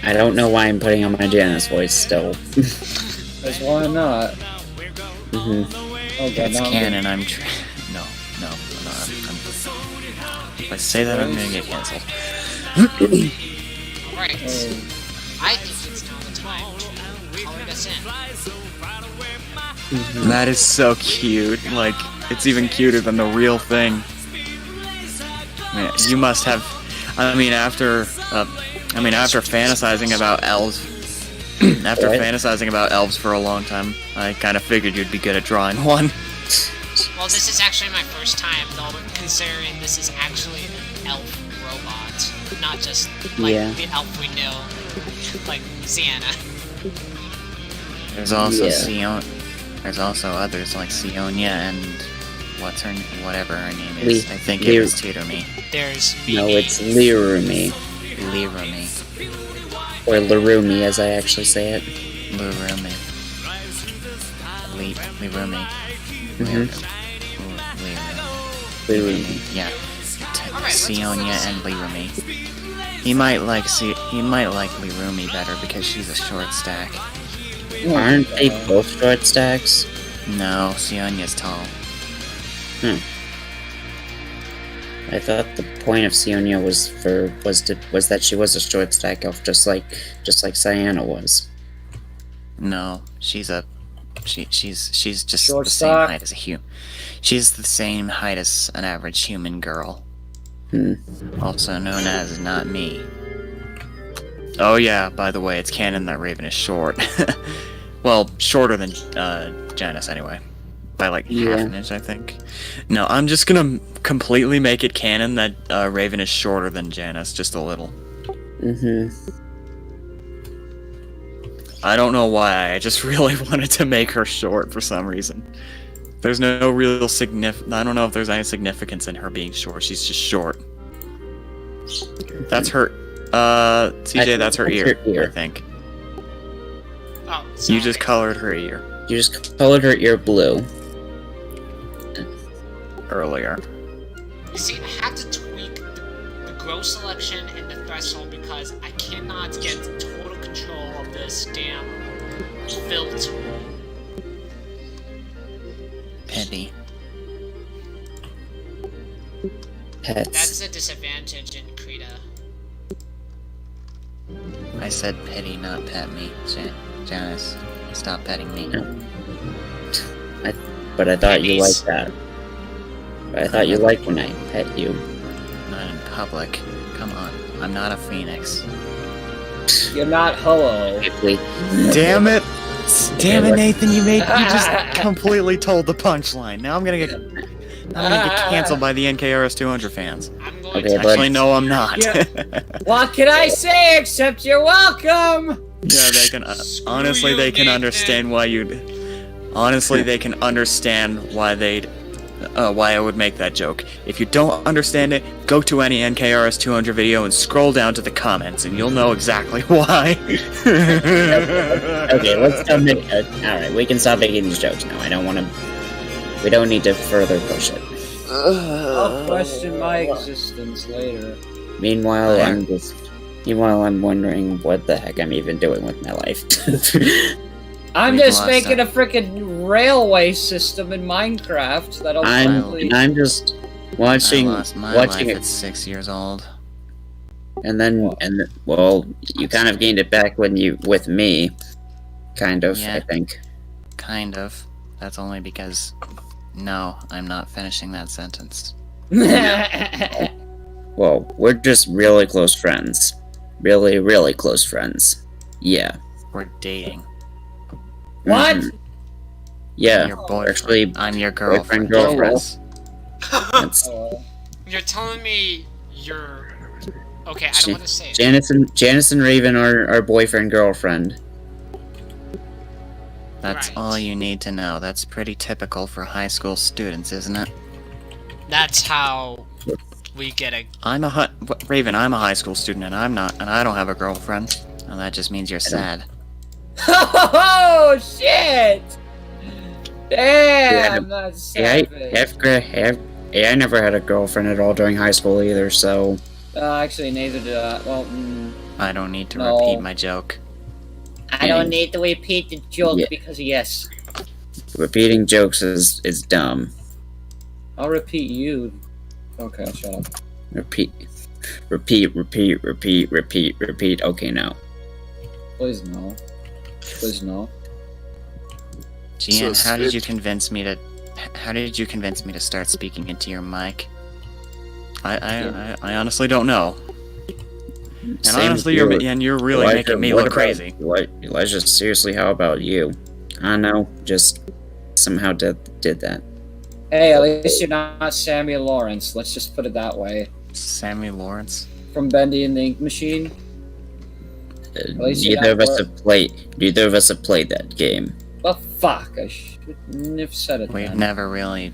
I don't know why I'm putting on my Janice voice still. That's why not. Mhm. Oh God. It's now I'm canon, I'm No, I'm not. If I say that, I'm gonna get cancelled. Alright. Oh. I think it's now the time to color this in. That is so cute. Like, it's even cuter than the real thing. I mean, you must have. After fantasizing about elves After Right. fantasizing about elves for a long time, I kind of figured you'd be good at drawing one. Well, this is actually my first time, though, considering this is actually an elf robot, not just like Yeah. the elf we know, like Sienna. There's also Yeah. There's also others like Sionia and whatever her name is. I think it Lir- was Tutorme. There's No, Mimi. it's Lirumi. Lirumi. Or Lirumi, as I actually say it. Lirumi. Lirumi. Mhm. Lirumi. Yeah. Alright, let's Sionia and Lirumi. He might like Lirumi better because she's a short stack. Aren't they both short stacks? No, Sionia's tall. I thought the point of Sionia was that she was a short stack elf, just like Cyanna was. No, she's just Short the same stack. height as a human. She's the same height as an average human girl. Also known as not me. Oh yeah, by the way, it's canon that Raven is short. Well, shorter than Janice anyway. By like half an inch, I think. No, I'm just gonna completely make it canon that Raven is shorter than Janice, just a little. I don't know why, I just really wanted to make her short for some reason. There's no real I don't know if there's any significance in her being short, she's just short. That's her, CJ, that's her ear, I think. Oh, You sorry. just colored her ear You just colored her ear blue. earlier. You see, I had to tweak the grow selection and the threshold because I cannot get total control of this damn fill tool. Petty. Pets. That's a disadvantage in Krita. I said petty, not pet me. Janice, stop petting me. But I thought you Pennies. liked that. But I thought you liked when I pet you. Not in public. Come on, I'm not a phoenix. You're not hello. Quickly. Damn it! Damn it, what- Nathan! You just completely told the punchline. Now I'm gonna get canceled by the NKRS 200 fans. I'm going Okay, to but- Actually, no, I'm not. Yeah. What can I say except you're welcome? Yeah, they can. Honestly, you, they can Nathan. understand why you'd. Honestly, they can understand why they'd. Why I would make that joke. If you don't understand it, go to any NKRS 200 video and scroll down to the comments, and you'll know exactly why. Okay, let's stop making. Alright, we can stop making these jokes now. I don't want to. We don't need to further push it. I'll question my existence later. Meanwhile, I'm wondering what the heck I'm even doing with my life. I'm We've just lost making that. a freaking railway system in Minecraft that'll probably... I'm just watching I lost my watching life it, at 6 years old. well, you kind of gained it back with me, kind of. Yeah. I think. Kind of. That's only because... No, I'm not finishing that sentence. Well, we're just really close friends. Really, really close friends. Yeah. We're dating. What? Mhm. Yeah. Your boyfriend. actually, I'm your boyfriend, girlfriend. girlfriend. That's You're telling me you're... Okay, I don't want to say it. Janice and Raven are boyfriend girlfriend. That's Right. all you need to know. That's pretty typical for high school students, isn't it? That's how we get a... Raven, I'm a high school student, and I don't have a girlfriend. Well, that just means you're sad. Oh shit! Damn, that's Hey, savage. I never had a girlfriend at all during high school either, so Actually, neither did I. Well, I don't need to No. repeat my joke. I don't need to repeat the joke Yeah. because yes, repeating jokes is dumb. I'll repeat you. Okay, I'll shut up. Repeat. Okay, now. Please no. Please no. Gian, So how did you it- convince me to... How did you convince me to start speaking into your mic? I honestly don't know. And honestly, you're really Elijah, making me what look about- crazy. Elijah, seriously, how about you? I don't know, just somehow did that. Hey, at least you're not Samuel Lawrence. Let's just put it that way. Sammy Lawrence. From Bendy and the Ink Machine. least you Neither of got us have played. Neither of us have played that game. Well, fuck. I shouldn't have said it. We've then. never really...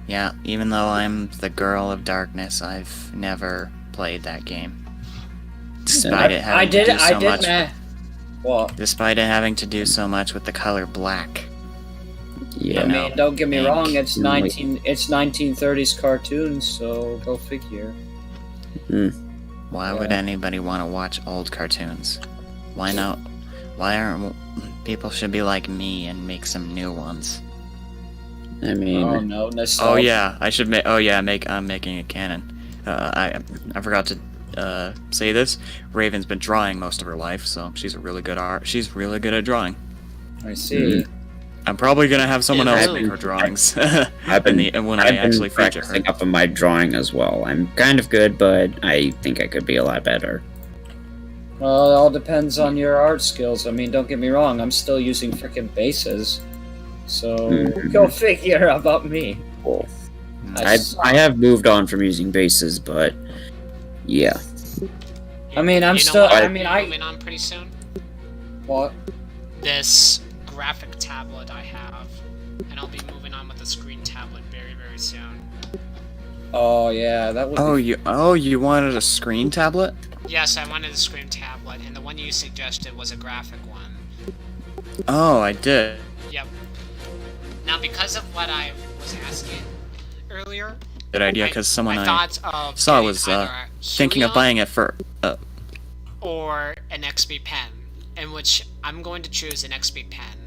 Yeah, even though I'm the girl of darkness, I've never played that game. Despite it having to do so much... What? Despite it having to do so much with the color black. Yeah. I mean, don't get me Ink. wrong. It's 1930s cartoons, so go figure. Why would anybody want to watch old cartoons? Why not? Why aren't people should be like me and make some new ones? I mean, Oh no, nostalgia. Oh yeah, I should make. Oh yeah, I'm making a canon. I forgot to say this. Raven's been drawing most of her life, so she's really good at drawing. I see. I'm probably gonna have someone Yeah, else really. make her drawings. I've been when I've I actually been feature her. practicing up on my drawing as well. I'm kind of good, but I think I could be a lot better. Well, it all depends on your art skills. I mean, don't get me wrong. I'm still using frickin' bases, so go figure about me. Cool. I I have moved on from using bases, but yeah. I mean, I'm You know still. what I I'm mean, I. moving on pretty soon. What? This graphic tablet I have, and I'll be moving on with the screen tablet very, very soon. Oh yeah, that would. Be You wanted a screen tablet? Yes, I wanted a screen tablet, and the one you suggested was a graphic one. Oh, I did. Yep. Now, because of what I was asking earlier, Good idea, because someone I I thought of saw getting was either a thinking of Helium buying it for. or an XP pen, in which I'm going to choose an XP pen.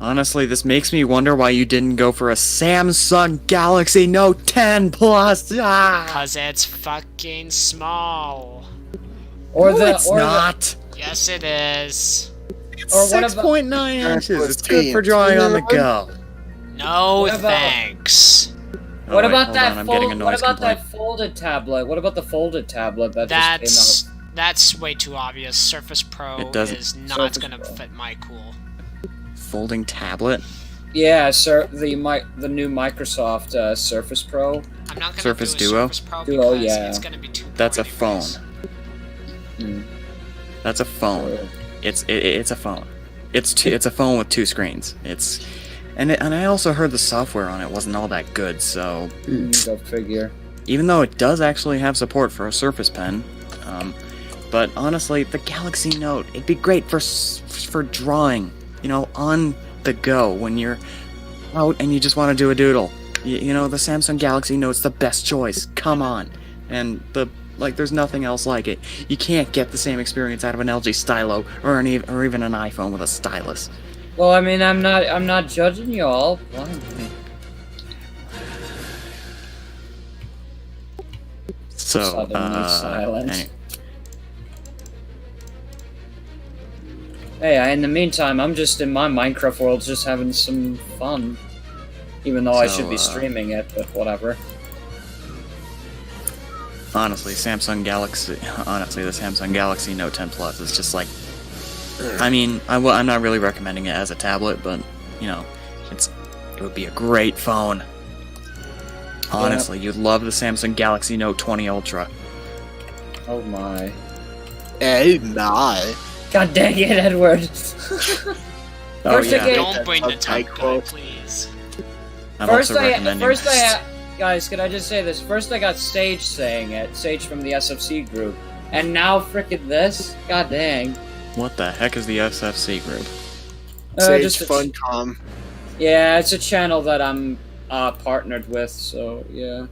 Honestly, this makes me wonder why you didn't go for a Samsung Galaxy Note 10 Plus. Ah! Cause it's fucking small. or No, the. it's or not. Yes, it is. Or what about- 6.9 inches. It's good for drawing on the go. No What about- thanks. The, what Oh, wait, about hold that? on, I'm getting a What noise about complaint. that folded tablet? What about the folded tablet that just came out? That's way too obvious. Surface Pro It doesn't- is not Surface gonna Pro. fit my cool. Folding tablet? Yeah, sir. The new Microsoft Surface Pro. I'm not gonna Surface do a Duo? Surface Pro Duo, because yeah. it's gonna be too. That's a poorly phone. based. That's a phone. It's a phone. It's a phone with two screens. And I also heard the software on it wasn't all that good. So Go figure. even though it does actually have support for a Surface Pen, but honestly, the Galaxy Note, it'd be great for drawing. You know, on the go when you're out and you just want to do a doodle. You know, the Samsung Galaxy Note's the best choice. Come on, and there's nothing else like it. You can't get the same experience out of an LG Stylo or even an iPhone with a stylus. Well, I mean, I'm not judging you all blindly. So, Suddenly silence. anyway. Hey, in the meantime, I'm just in my Minecraft world, just having some fun. Even though I So, should be streaming it, but whatever. Honestly, the Samsung Galaxy Note 10 Plus is just like, I mean, I'm not really recommending it as a tablet, but you know, it would be a great phone. Honestly, you'd love the Samsung Galaxy Note 20 Ultra. Oh my. Hey, nah. God dang it, Edward! Oh First yeah, again- Don't bring the Type type quote. please. I'm First also recommending. guys, can I just say this? First I got Sage saying it, Sage from the SFC group. And now frickin' this? God dang. What the heck is the SFC group? Sage just a- Funcom. Yeah, it's a channel that I'm partnered with, so yeah.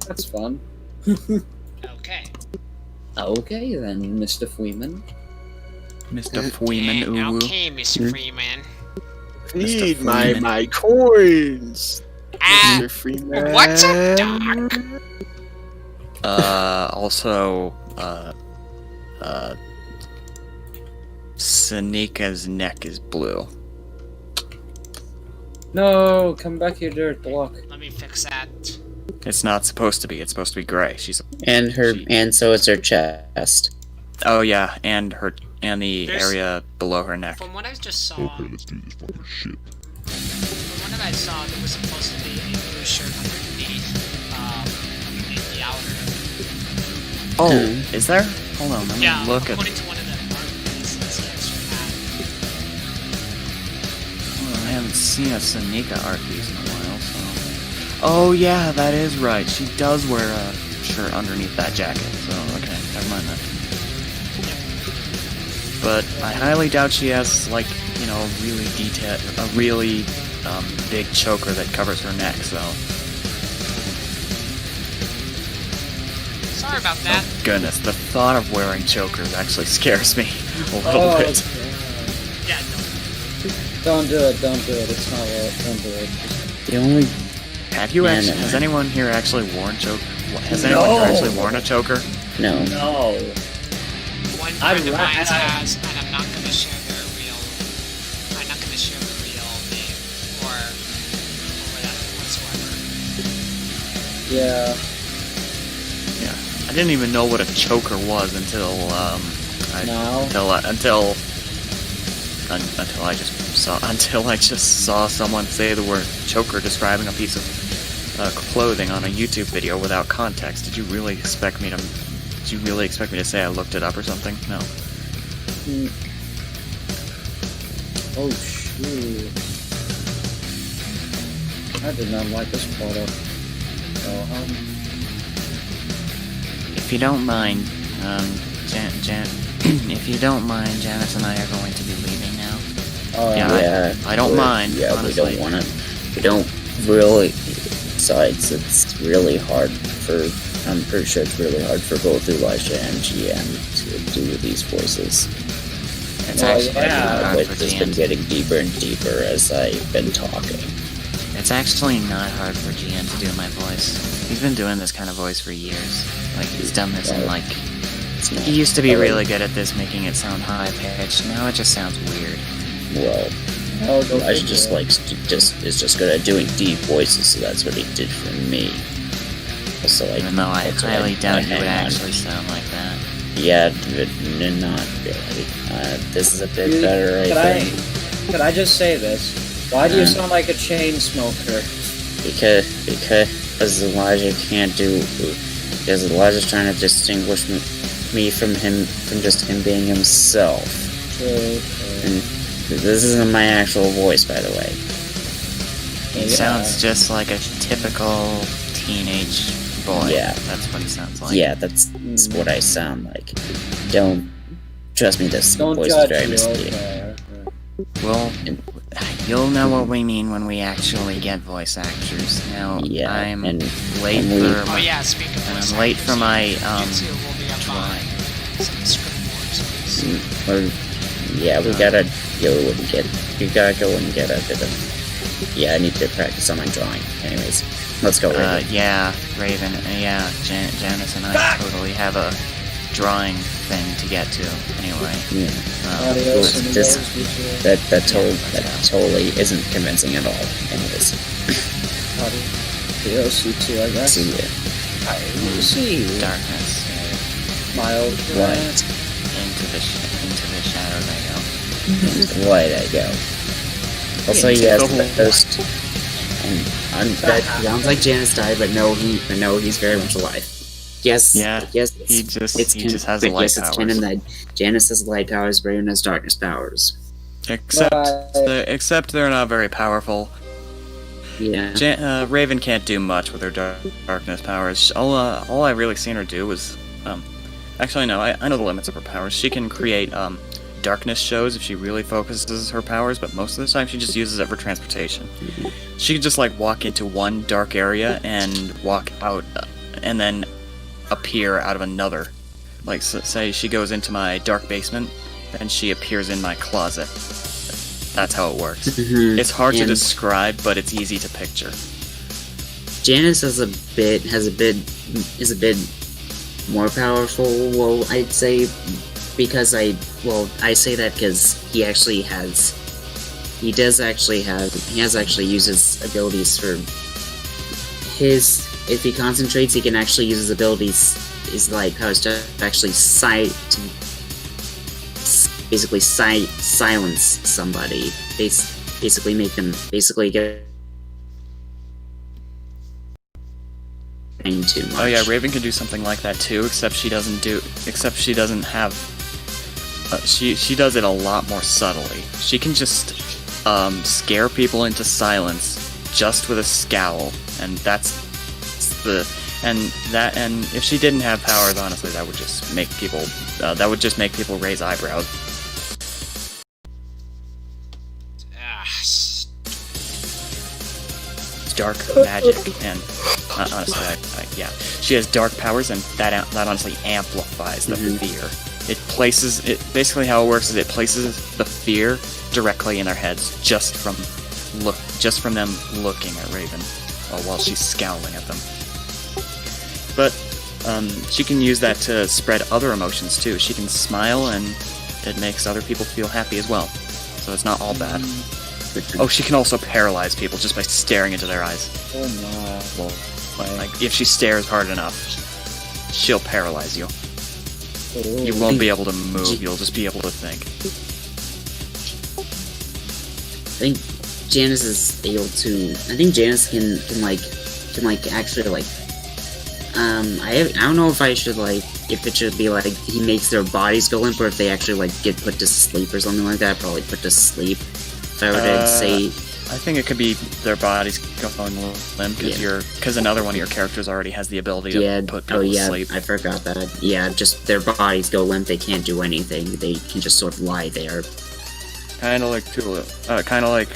That's fun. Okay. Okay then, Mr. Freeman. Mr. Freeman, ooh. Okay, Mr. Freeman. Need Freeman. my coins. Ah, Mr. Freeman. what's a dog? Also, Sanika's neck is blue. No, come back here, dirt block. Let me fix that. It's not supposed to be. It's supposed to be gray. She's And so is her chest. Oh yeah, and the There's- area below her neck. From what I just saw, Okay, let's do this fucking shit. from what I saw, there was supposed to be a blue shirt underneath the outer. Oh, is there? Hold on, let me Yeah, look at. according to one of the art pieces he actually had. I haven't seen a Sanika art piece in a while, so. Oh yeah, that is right. She does wear a shirt underneath that jacket. So okay, never mind that. But I highly doubt she has like a really big choker that covers her neck. So Sorry about that. goodness, the thought of wearing chokers actually scares me a little Oh, bit. Yeah, don't do it. Don't do it. It's not worth. Don't do it. The only Have you Yeah, actually? no. Has anyone here actually worn choker? Has anyone here actually worn a choker? no. No. one I'd friend of ra- mine I- has, and I'm not gonna share their real. I'm not gonna share the real name or that whatsoever. Yeah. Yeah, I didn't even know what a choker was until Now? until I just saw someone say the word choker describing a piece of clothing on a YouTube video without context. Did you really expect me to say I looked it up or something? No. Mm. Oh shoot! I did not like this photo. So, If you don't mind, if you don't mind, Janice and I are going to be leaving now. Yeah, Yeah, I don't we're- mind, Yeah, honestly. we don't want to. We don't really. Besides, it's really hard for. I'm pretty sure it's really hard for both Elijah and GM to do these voices. It's Well, actually yeah. not My hard voice for has GN. been getting deeper and deeper as I've been talking. It's actually not hard for GN to do my voice. He's been doing this kind of voice for years. Like, he's done this in, like... It's not He used to be hard. really good at this, making it sound high-pitched. Now it just sounds weird. Well, oh, go Elijah figure. just is just good at doing deep voices, so that's what he did for me. Also, Even though I that's what highly doubt you hang would on. actually sound like that. Yeah, not really. This is a bit better, I think. Could I just say this? Why do you sound like a chain smoker? Because Elijah can't do. Because Elijah's trying to distinguish me from just him being himself. True. And this isn't my actual voice, by the way. He sounds just like a typical teenage boy. Yeah. That's what he sounds like. Yeah, that's what I sound like. Don't trust me. This Don't voice judge is very me. misleading. Okay. Well, you'll know what we mean when we actually get voice actors. Now, Yeah, I'm and late we- for Oh my... yeah, speaking of And voice I'm late actors, for my, Jitsu will be up on drawing. some script wars, please. Yeah, we gotta go and get a bit of. Yeah, I need to practice on my drawing. Anyways, let's go. Raven. Yeah, Raven, Janice and I totally have a drawing thing to get to, anyway. Yeah. Adios, This- amigos, you too. That totally isn't convincing at all. Anyways, Adios, you too, I guess. see ya. I will see you, Darkness, my old Right. friend. into the shadows I go. Light I go. Also, Into yes, the the host. And that sounds like Janice died, but no, he's very much alive. Yes. Yeah, Yes. he just has but light yes, it's canon powers. that Janice has light powers, Raven has darkness powers. Except they're not very powerful. Yeah. Raven can't do much with her darkness powers. All I really seen her do was, actually no, I know the limits of her powers. She can create darkness shows if she really focuses her powers, but most of the time she just uses it for transportation. She can just like walk into one dark area and walk out, and then appear out of another. Like say she goes into my dark basement, and she appears in my closet. That's how it works. It's hard to And describe, but it's easy to picture. Janice is a bit more powerful. Well, I'd say because I say that because he has actually used his abilities for if he concentrates, he can actually use his abilities, his light powers to actually basically silence somebody. Basically make them get too much. Oh yeah, Raven can do something like that too, except she doesn't have. She does it a lot more subtly. She can just scare people into silence just with a scowl, and that's the and if she didn't have powers, honestly, that would just make people raise eyebrows. Dark magic, and honestly, yeah, she has dark powers, and that honestly amplifies the fear. It basically how it works is it places the fear directly in their heads just from them looking at Raven while she's scowling at them. But she can use that to spread other emotions too. She can smile, and it makes other people feel happy as well. So it's not all bad. Oh, she can also paralyze people just by staring into their eyes. Oh no. Well, like, if she stares hard enough, she'll paralyze you. You won't be able to move, you'll just be able to think. I think Janice is able to... I think Janice can actually, I don't know if I should, if it should be, he makes their bodies go limp, or if they actually, get put to sleep or something like that. Probably put to sleep. If I were to say... I think it could be their bodies going limp, because another one of your characters already has the ability to put people to sleep. I forgot that. Yeah, just their bodies go limp, they can't do anything, they can just sort of lie there. Kinda like Tulip. Kinda like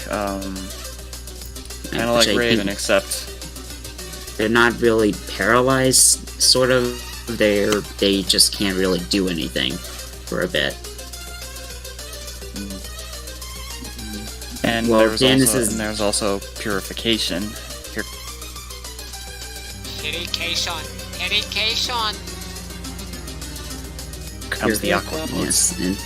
Raven, except... They're not really paralyzed, sort of. They just can't really do anything for a bit. And well, there's also purification. Purification. Comes the aqua. Yes, and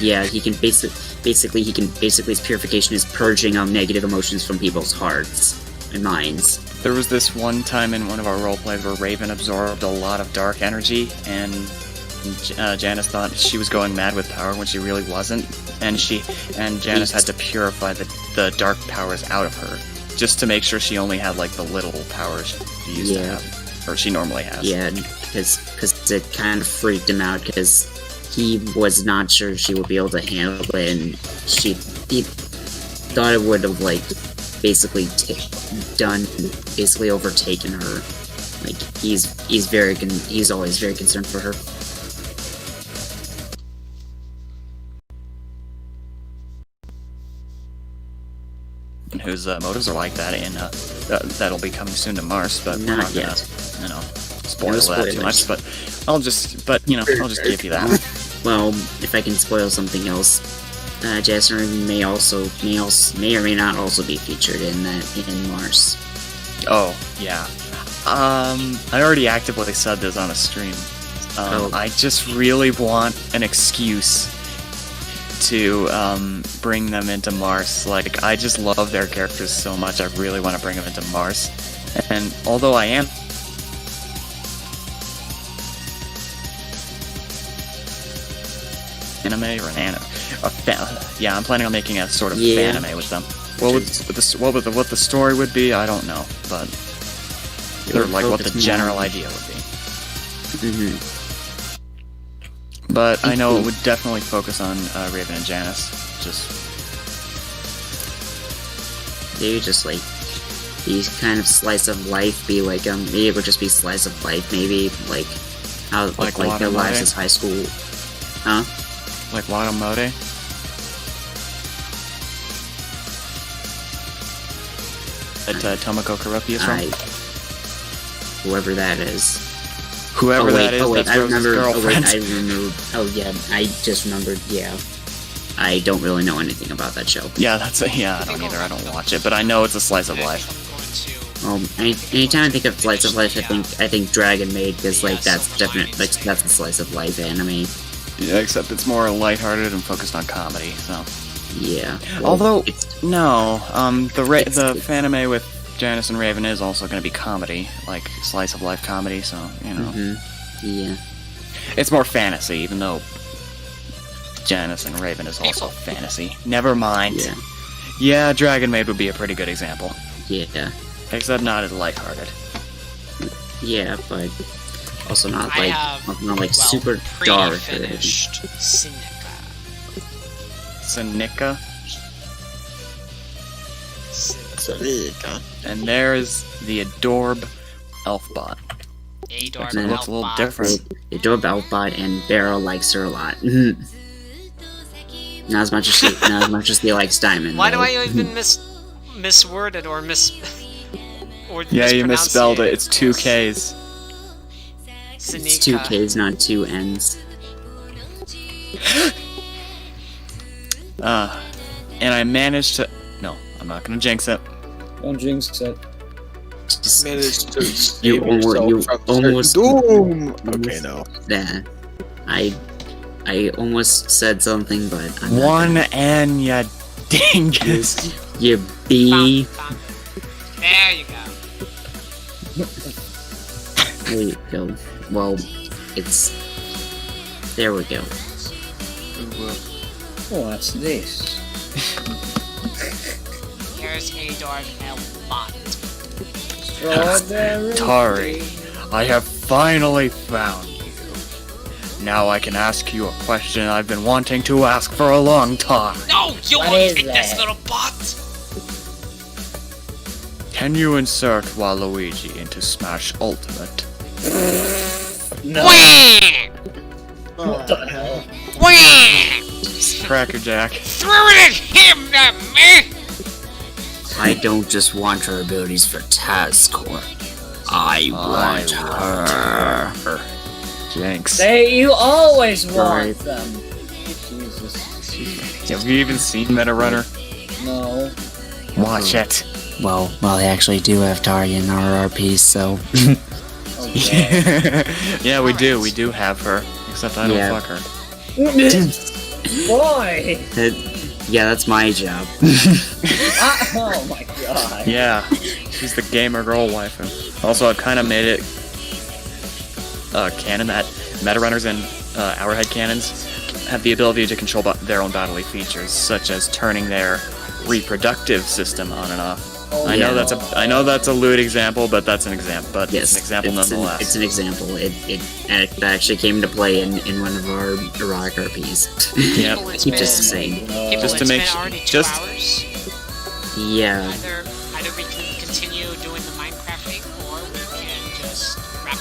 yeah, he can basically his purification is purging negative emotions from people's hearts and minds. There was this one time in one of our roleplays where Raven absorbed a lot of dark energy, and Janice thought she was going mad with power when she really wasn't, and Janice had to purify the dark powers out of her, just to make sure she only had the little powers she used to have, or she normally has. Yeah, because it kind of freaked him out, because he was not sure she would be able to handle it, and he thought it would have basically overtaken her. He's always very concerned for her. And whose motives are like that, and that'll be coming soon to Mars, but we're not gonna, spoil that too much. But I'll just give you that. Well, if I can spoil something else, Jasmine may or may not also be featured in Mars. Oh yeah. I already actively said this on a stream. I just really want an excuse to bring them into Mars. I just love their characters so much. I really want to bring them into Mars. And although I am anime or an anime, I'm planning on making a sort of anime with them. What the story would be, I don't know, but what the general idea would be. But I know it would definitely focus on Raven and Janice. Maybe just these kind of slice of life be maybe it would just be slice of life. Maybe how their lives as high school, huh? Like Wagamode. That Tomoko Karupi is from. Whoever that is. Whoever that is, that's I remember. girlfriend. I just remembered. Yeah, I don't really know anything about that show. Yeah, I don't either. I don't watch it, but I know it's a slice of life. Anytime I think of slice of life, I think Dragon Maid, because that's definitely that's a slice of life anime. Yeah, except it's more lighthearted and focused on comedy. So. Yeah. Although the fanime with Janice and Raven is also going to be comedy, slice of life comedy, so, Yeah. It's more fantasy, even though Janice and Raven is also fantasy. Never mind. Yeah. Yeah, Dragon Maid would be a pretty good example. Yeah. Except not as lighthearted. Yeah, but also not I like have, not like well, super dark. Or pre-finished Sinica. Sanika. Sarika. And there's the Adorb Elfbot. Adorb It looks a little Elfbot. different. They do Belbot, and Barrow likes her a lot. Not as much as he likes Diamond. Why do though. I even misworded or or Yeah, you misspelled it. mispronunciate It's 2 Ks. It's 2 Ks, not 2 Ns. And I managed to... No, I'm not gonna jinx it. Don't jinx it. Just Managed to You save almost- yourself you from almost- certain doom. Okay, almost- no. that. I almost said something, but I'm not One gonna. N, ya dingus. You B. There you go. There you go. Well, it's. There we go. What's this? Here's Adorb Elfbot. Strawberry. Tari, I have finally found you. Now I can ask you a question I've been wanting to ask for a long time. No, you What won't is take this that? little bot. Can you insert Waluigi into Smash Ultimate? No. Wham! What the hell? Wham! Crackerjack. Throw it at him, not me. I don't just want her abilities for Tazcore. I want her. Jinx. You always Sorry. want them. Jesus. Have you even seen Meta Runner? No. Watch it. Well, I actually do have Tari in our RP, so. Oh, Yeah, we do. We do have her. Except I don't Yeah. fuck her. Boy! Yeah, that's my job. Oh my god. Yeah, she's the gamer girl waifu. Also, I've kind of made it canon that meta runners and Hourhead cannons have the ability to control their own bodily features, such as turning their reproductive system on and off. I know that's a lewd example, but that's an example. But Yes, it's an example nonetheless. It's an example. It actually came to play in one of our erotic RPs. Yep. People, it's Keep been, just saying. people, Just to it's make been su- already 2 just- hours. Yeah. Either we can continue doing the Minecraft thing, or we can just wrap it.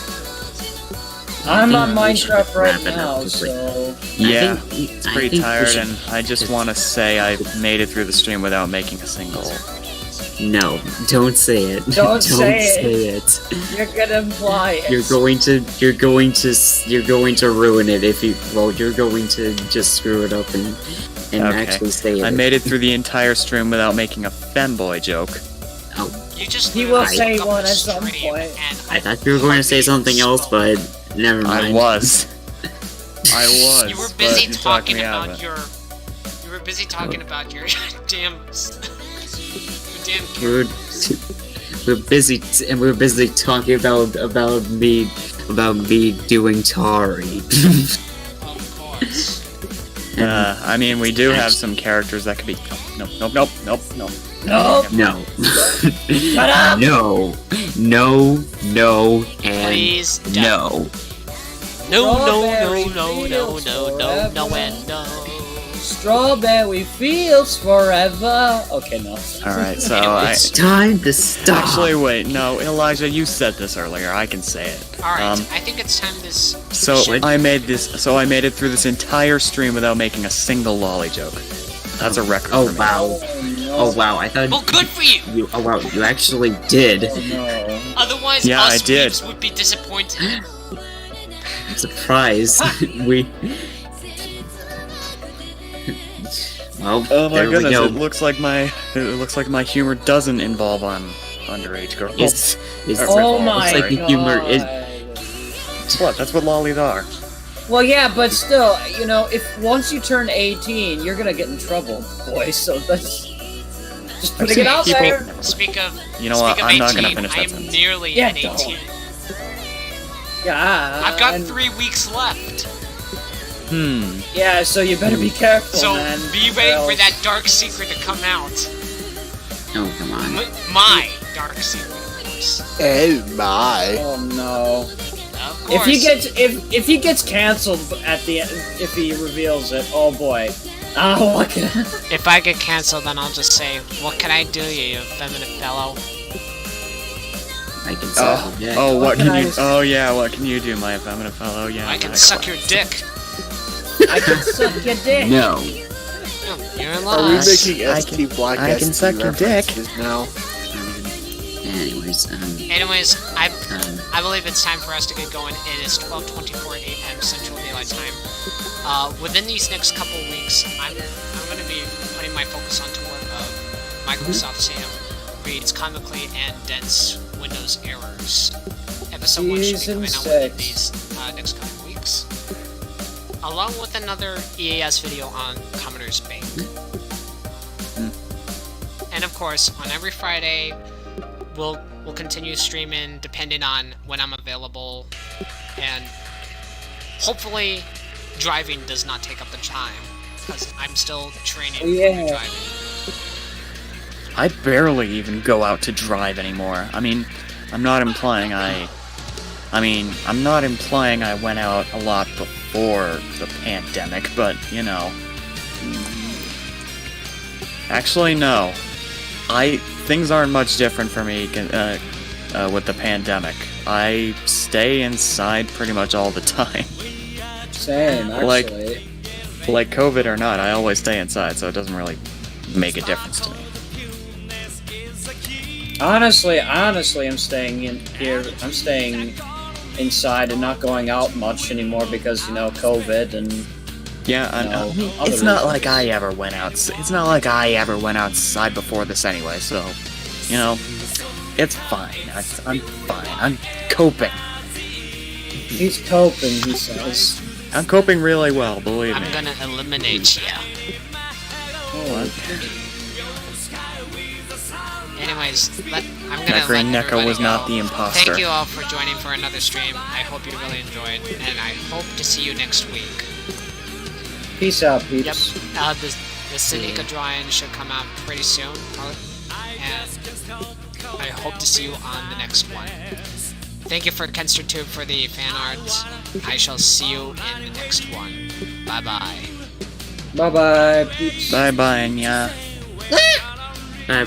I'm on think we should Minecraft right wrap it up now, quickly. so. Yeah, it's pretty tired, and I just want to say I made it through the stream without making a single. No, don't say it. Don't say it. You're gonna imply it. You're going to ruin it if you. Well, you're going to just screw it up and Okay. actually say it. I made it through the entire stream without making a femboy joke. You just He learned will to say look up one the at some stream, point. and I thought you were going to say something else, but never mind. I was. I was. you were but busy you talked talking me out of about it. your. You were busy talking about your damn. Your damn. We're busy talking about me doing Tari. Of course. I mean, we do have some characters that could be. Nope. Nope. No. Shut up! No, and Please don't. no. No, and no. Strawberry fields forever. Okay, no. Alright, so I. It's time to stop. Actually, wait, no, Elijah, you said this earlier. I can say it. Alright, Um, I think it's time to. So I made it through this entire stream without making a single lolly joke. That's a record Oh for me. wow. Oh wow. I thought Well, good for you. Oh wow. You actually did. Oh no. Otherwise, Yeah, us I did. weebs would be disappointed. Surprise. we. Well, Oh my there goodness! we go. It looks like my humor doesn't involve on underage girls. It's Oh my like the god. humor is. What? That's what lollies are. Well, yeah, but still, you know, if once you turn 18, you're gonna get in trouble, boy. So that's just putting it out People- there. Speak of. You know speak what? Of I'm not 18, gonna finish that I am sentence. nearly Yeah, an don't. 18. Yeah. I've got and- 3 weeks left. Yeah, so you better be careful, So man. be ready or for else- that dark secret to come out. Oh, come on. My dark secret, of course. Oh my. Oh no. Of If course. he gets canceled at the end, if he reveals it, oh boy. What can If I get canceled, then I'll just say, "What can I do, you effeminate fellow?" I can suck your dick. Oh, what can can I you? s- Oh yeah, what can you do, my effeminate fellow? Yeah, I can exactly. suck your dick. I can suck your dick. No. Oh, you're Are we lost. making I ST Black I can ST suck your dick. references now? Anyways, Anyways, I believe it's time for us to get going. It is 12:24 a.m. Central Daylight Time. Within these next couple weeks, I'm going to be putting my focus onto work of Microsoft Sam reads comically and dense Windows errors. Episode 1 should be Season coming out within 6. these next couple weeks, along with another EAS video on Commodore's Bank. And of course, on every Friday, we'll continue streaming depending on when I'm available, and hopefully driving does not take up the time, because I'm still training for Yeah. driving. I barely even go out to drive anymore. I mean, I'm not implying I went out a lot before the pandemic, but, you know. Actually, no. Things aren't much different for me with the pandemic. I stay inside pretty much all the time. Same, actually. Like COVID or not, I always stay inside, so it doesn't really make a difference to me. Honestly, I'm staying in here. I'm staying inside and not going out much anymore because, you know, COVID and Yeah, No, it's other not reasons. like I ever went out. It's not like I ever went outside before this anyway. So, you know, it's fine. I'm fine. I'm coping. he's coping, he says. I'm coping really well. Believe me. I'm gonna eliminate ya. Anyways, I'm gonna Necro let Neko everybody was go. not the imposter. Thank you all for joining for another stream. I hope you really enjoyed, and I hope to see you next week. Peace out, Yep. peeps. The Sinica drawing should come out pretty soon, and I hope to see you on the next one. Thank you for KensterTube for the fan art. I shall see you in the next one. Bye bye. Bye bye, peeps. Bye bye, yeah. Bye bye.